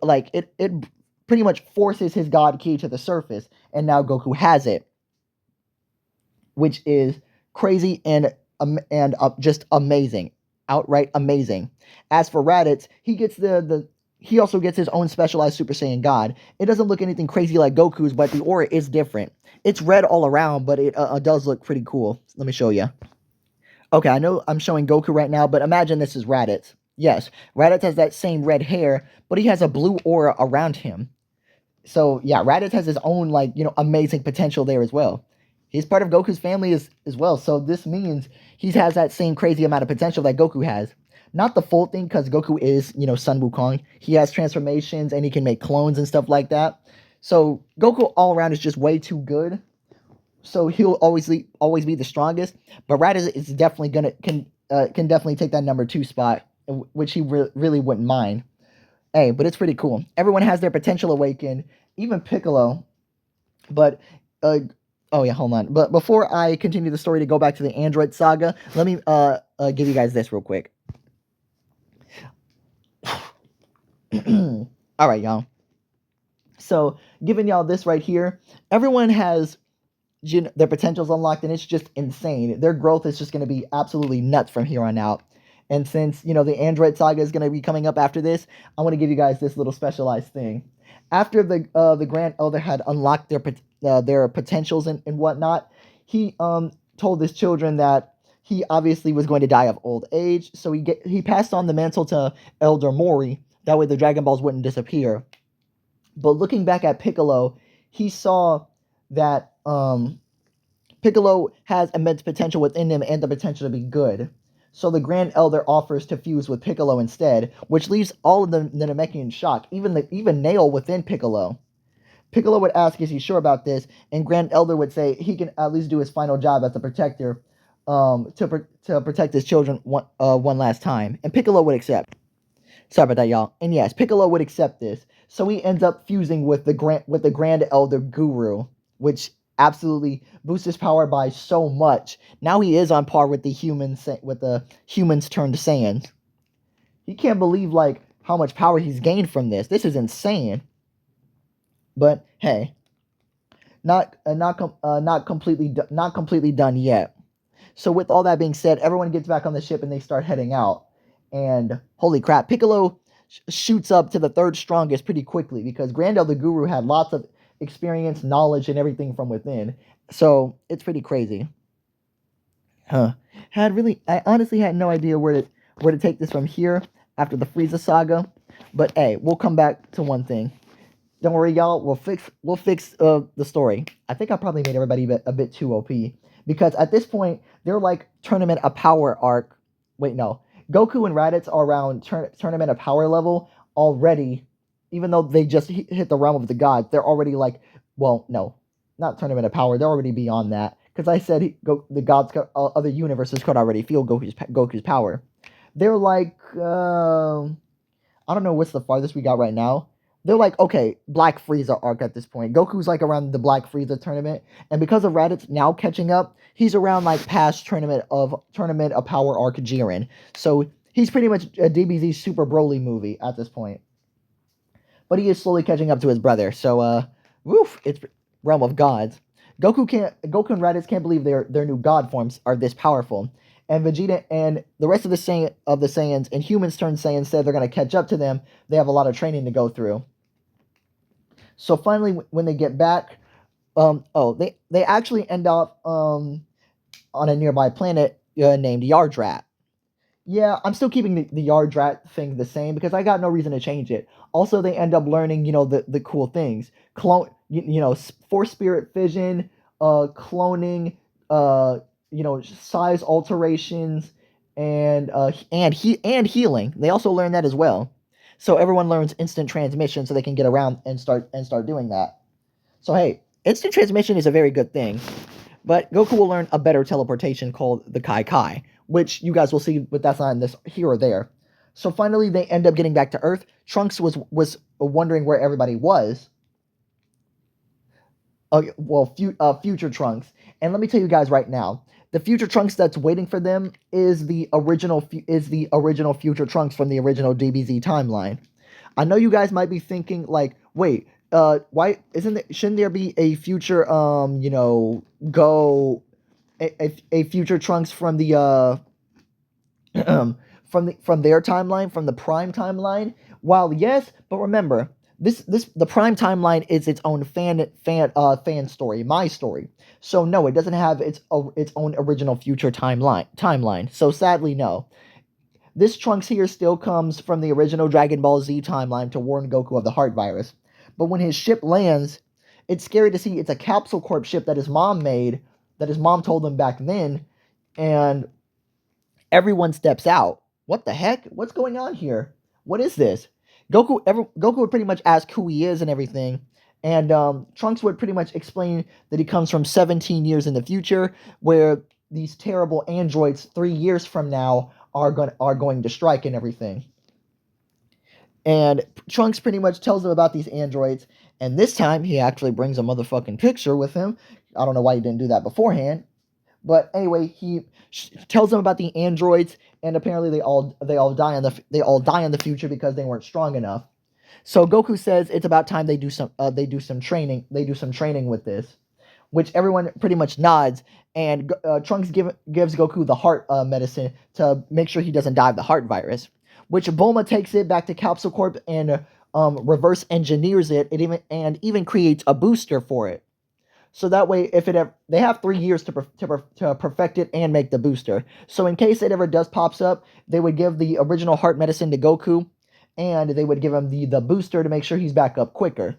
like, it pretty much forces his God Ki to the surface. And now Goku has it, which is crazy and just amazing, outright amazing. As for Raditz, he gets he also gets his own specialized Super Saiyan God. It doesn't look anything crazy like Goku's, but the aura is different. It's red all around, but it does look pretty cool. Let me show you. Okay, I know I'm showing Goku right now, but imagine this is Raditz. Yes, Raditz has that same red hair, but he has a blue aura around him. So yeah, Raditz has his own amazing potential there as well. He's part of Goku's family as well, so this means he has that same crazy amount of potential that Goku has. Not the full thing, because Goku is Sun Wukong. He has transformations and he can make clones and stuff like that. So Goku all around is just way too good. So he'll always be the strongest. But Raditz is definitely can definitely take that number 2 spot, which he really wouldn't mind. Hey, but it's pretty cool. Everyone has their potential awakened, even Piccolo. But oh yeah, hold on. But before I continue the story to go back to the Android saga, let me give you guys this real quick. All right, y'all. So, giving y'all this right here, everyone has their potentials unlocked, and it's just insane. Their growth is just going to be absolutely nuts from here on out. And since the Android saga is going to be coming up after this, I want to give you guys this little specialized thing. After the Grand Elder had unlocked their potentials and whatnot, he told his children that he obviously was going to die of old age, so he passed on the mantle to Elder Mori. That way the Dragon Balls wouldn't disappear. But looking back at Piccolo, he saw that Piccolo has immense potential within him and the potential to be good. So the Grand Elder offers to fuse with Piccolo instead, which leaves all of the Namekian in shock, even Nail within Piccolo. Piccolo would ask, is he sure about this? And Grand Elder would say he can at least do his final job as a protector to protect his children one last time. And Piccolo would accept. Sorry about that, y'all. And yes, Piccolo would accept this. So he ends up fusing with the Grand Elder Guru, which absolutely boosts his power by so much. Now he is on par with the humans turned Saiyans. He can't believe how much power he's gained from this. This is insane. But hey, not completely done yet. So with all that being said, everyone gets back on the ship and they start heading out. And holy crap, Piccolo shoots up to the 3rd strongest pretty quickly because Grand Elder Guru had lots of experience, knowledge, and everything from within. So it's pretty crazy. I honestly had no idea where to take this from here after the Frieza saga. But hey, we'll come back to one thing. Don't worry, y'all. We'll fix the story. I think I probably made everybody a bit too OP because at this point they're like Tournament of Power arc. Wait, no. Goku and Raditz are around Tournament of Power level already, even though they just hit the realm of the gods. They're already well, no, not Tournament of Power. They're already beyond that because I said the gods, other universes could already feel Goku's power. They're like, I don't know what's the farthest we got right now. They're like, okay, Black Frieza arc at this point. Goku's around the Black Frieza tournament, and because of Raditz now catching up, he's around past Tournament of Power arc Jiren. So he's pretty much a DBZ Super Broly movie at this point. But he is slowly catching up to his brother. So it's Realm of Gods. Goku and Raditz can't believe their new god forms are this powerful. And Vegeta and the rest of the Saiyans and humans turned Saiyans said they're going to catch up to them. They have a lot of training to go through. So finally, when they get back, they actually end up on a nearby planet named Yardrat. Yeah, I'm still keeping the Yardrat thing the same because I got no reason to change it. Also, they end up learning, the cool things. force spirit fission, cloning, size alterations, and healing. They also learn that as well. So everyone learns instant transmission so they can get around and start doing that. So hey, instant transmission is a very good thing. But Goku will learn a better teleportation called the Kai Kai, which you guys will see, but that's not in this here or there. So finally, they end up getting back to Earth. Trunks was wondering where everybody was. Future Trunks. And let me tell you guys right now, the future Trunks that's waiting for them is the original future Trunks from the original DBZ timeline. I know you guys might be thinking like, wait, why shouldn't there be a future a future Trunks from the from their timeline, from the Prime timeline? While yes, but remember, the Prime timeline is its own fan story, my story. So no, it doesn't have its own original future timeline. So sadly, no. This Trunks here still comes from the original Dragon Ball Z timeline to warn Goku of the heart virus. But when his ship lands, it's scary to see it's a Capsule Corp ship that his mom made, that his mom told him back then, and everyone steps out. What the heck? What's going on here? What is this? Goku would pretty much ask who he is and everything, and Trunks would pretty much explain that he comes from 17 years in the future, where these terrible androids 3 years from now are going to strike and everything. And Trunks pretty much tells him about these androids, and this time he actually brings a motherfucking picture with him. I don't know why he didn't do that beforehand. But anyway, he tells them about the androids, and apparently they all die in the future because they weren't strong enough. So Goku says it's about time they do some training with this, which everyone pretty much nods. And Trunks gives Goku the heart medicine to make sure he doesn't die of the heart virus. Which Bulma takes it back to Capsule Corp and reverse engineers it. It even creates a booster for it. So that way, they have 3 years to perfect it and make the booster. So in case it ever does pops up, they would give the original heart medicine to Goku, and they would give him the booster to make sure he's back up quicker.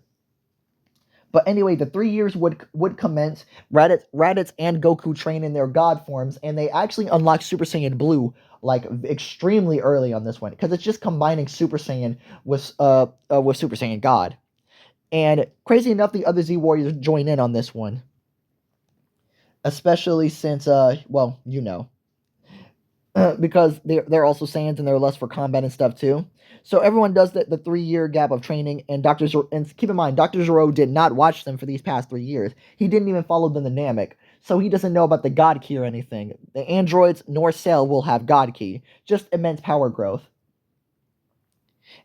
But anyway, the 3 years would commence. Raditz and Goku train in their God forms, and they actually unlock Super Saiyan Blue like extremely early on this one, because it's just combining Super Saiyan with Super Saiyan God. And crazy enough, the other Z Warriors join in on this one. Especially since, because they're also Saiyans and they're less for combat and stuff too. So everyone does the 3-year gap of training, and keep in mind, Dr. Zero did not watch them for these past 3 years. He didn't even follow the Namek, so he doesn't know about the God Key or anything. The androids nor Cell will have God Key, just immense power growth.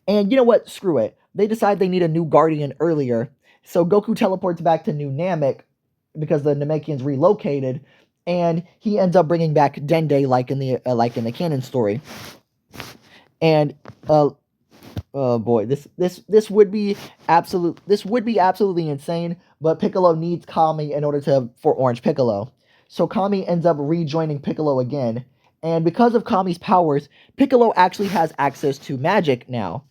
And you know what? Screw it. They decide they need a new Guardian earlier, so Goku teleports back to New Namek because the Namekians relocated, and he ends up bringing back Dende like in the canon story. And oh boy, this would be absolutely insane, but Piccolo needs Kami in order for Orange Piccolo. So Kami ends up rejoining Piccolo again, and because of Kami's powers, Piccolo actually has access to magic now.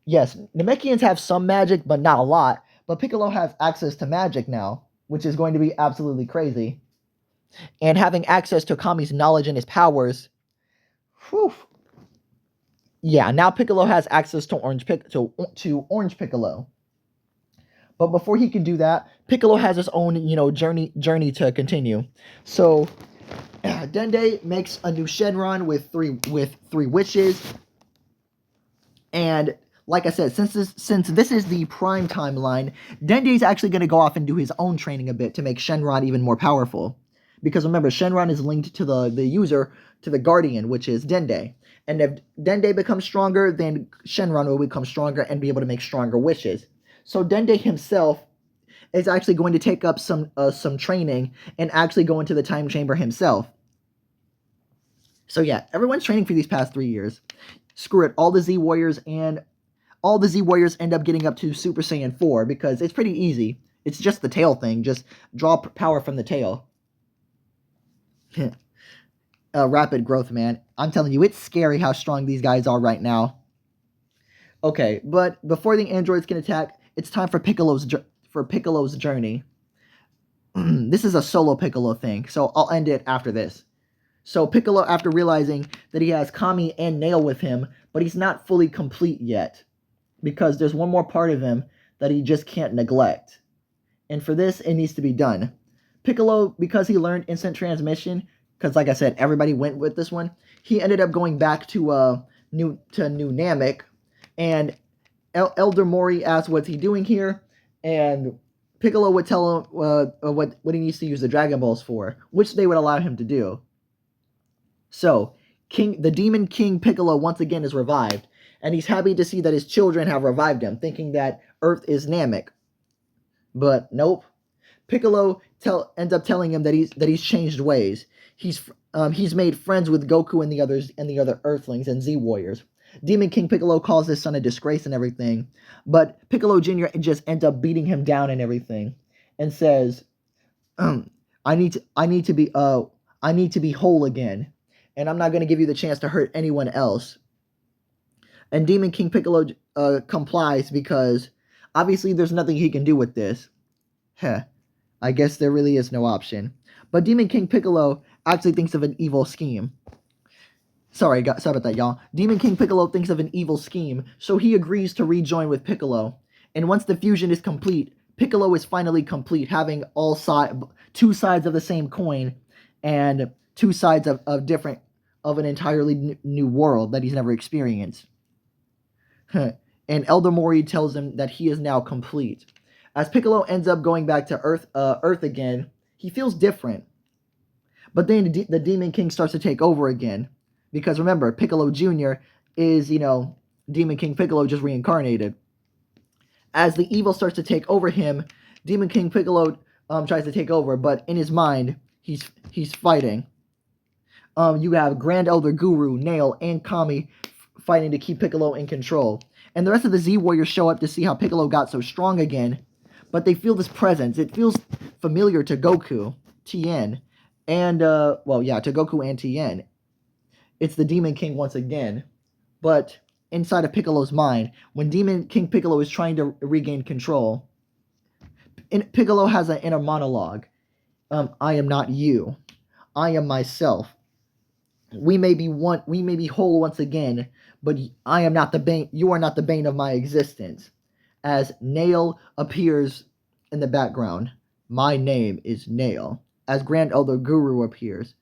Yes, Namekians have some magic, but not a lot. But Piccolo has access to magic now, which is going to be absolutely crazy. And having access to Kami's knowledge and his powers, whew. Yeah, now Piccolo has access to Orange Piccolo. But before he can do that, Piccolo has his own, journey to continue. So Dende makes a new Shenron with three wishes, and like I said, since this is the Prime timeline, Dende's actually going to go off and do his own training a bit to make Shenron even more powerful. Because remember, Shenron is linked to the user, to the Guardian, which is Dende. And if Dende becomes stronger, then Shenron will become stronger and be able to make stronger wishes. So Dende himself is actually going to take up some training and actually go into the time chamber himself. So yeah, everyone's training for these past 3 years. Screw it, all the Z Warriors end up getting up to Super Saiyan 4 because it's pretty easy. It's just the tail thing. Just draw power from the tail. Rapid growth, man. I'm telling you, it's scary how strong these guys are right now. Okay, but before the androids can attack, it's time for Piccolo's for Piccolo's journey. This is a solo Piccolo thing, so I'll end it after this. So Piccolo, after realizing that he has Kami and Nail with him, but he's not fully complete yet, because there's one more part of him that he just can't neglect. And for this, it needs to be done. Piccolo, because he learned instant transmission, because like I said, everybody went with this one, he ended up going back to New Namek, and Elder Mori asked what's he doing here, and Piccolo would tell him what he needs to use the Dragon Balls for, which they would allow him to do. So, the Demon King Piccolo once again is revived, and he's happy to see that his children have revived him, thinking that Earth is Namek. But nope. Piccolo ends up telling him that he's changed ways. He's made friends with Goku and the other Earthlings and Z Warriors. Demon King Piccolo calls his son a disgrace and everything, but Piccolo Jr. just ends up beating him down and everything, and says, "I need to be whole again, and I'm not going to give you the chance to hurt anyone else." And Demon King Piccolo complies because obviously there's nothing he can do with this. I guess there really is no option. But Demon King Piccolo actually thinks of an evil scheme. Sorry about that, y'all. Demon King Piccolo thinks of an evil scheme, so he agrees to rejoin with Piccolo. And once the fusion is complete, Piccolo is finally complete, having two sides of the same coin, and two sides of an entirely new world that he's never experienced. And Elder Mori tells him that he is now complete. As Piccolo ends up going back to Earth again, he feels different. But then the Demon King starts to take over again. Because remember, Piccolo Jr. is, Demon King Piccolo just reincarnated. As the evil starts to take over him, Demon King Piccolo tries to take over, but in his mind, he's fighting. You have Grand Elder Guru, Nail, and Kami fighting to keep Piccolo in control. And the rest of the Z Warriors show up to see how Piccolo got so strong again. But they feel this presence. It feels familiar to Goku, Tien, and, to Goku and Tien. It's the Demon King once again. But inside of Piccolo's mind, when Demon King Piccolo is trying to regain control, Piccolo has an inner monologue. I am not you. I am myself. We may be whole once again, but I am not the bane. You are not the bane of my existence. As Nail appears in the background, my name is Nail. As Grand Elder Guru appears,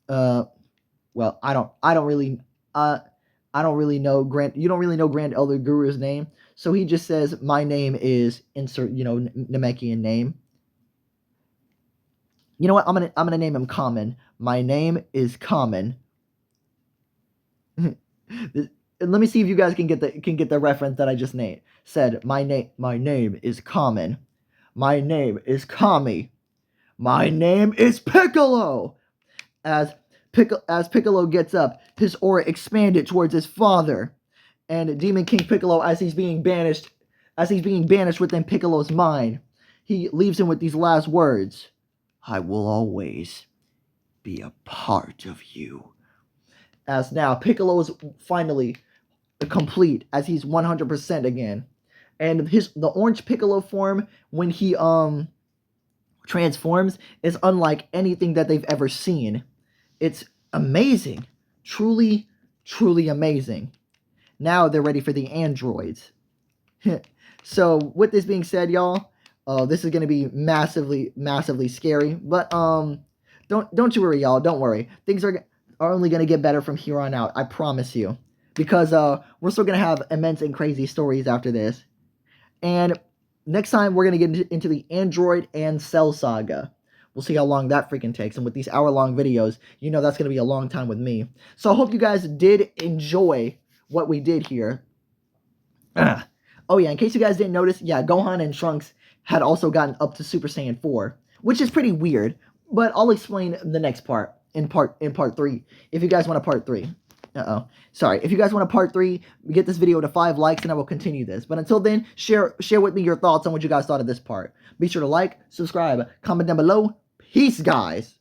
well, I don't really know you don't really know Grand Elder Guru's name, so he just says my name is insert, Namekian name. You know what? I'm gonna name him Common. My name is Common. Let me see if you guys can get the reference that I just said. My name is Common. My name is Kami. My name is Piccolo. As Piccolo gets up, his aura expanded towards his father, and Demon King Piccolo, as he's being banished within Piccolo's mind, he leaves him with these last words: "I will always be a part of you." As now Piccolo is finally complete, as he's 100% again, and the orange Piccolo form when he transforms is unlike anything that they've ever seen. It's amazing. Truly, truly amazing. Now they're ready for the androids. So, with this being said, y'all, this is going to be massively, massively scary. But, don't you worry, y'all. Don't worry. Things are only going to get better from here on out. I promise you. Because, we're still going to have immense and crazy stories after this. And next time, we're going to get into the Android and Cell saga. We'll see how long that freaking takes. And with these hour-long videos, that's going to be a long time with me. So I hope you guys did enjoy what we did here. Oh yeah, in case you guys didn't notice, yeah, Gohan and Trunks had also gotten up to Super Saiyan 4, which is pretty weird. But I'll explain the next part in part 3. If you guys want a part 3. Sorry. If you guys want a part 3, get this video to 5 likes and I will continue this. But until then, share with me your thoughts on what you guys thought of this part. Be sure to like, subscribe, comment down below. Peace, guys.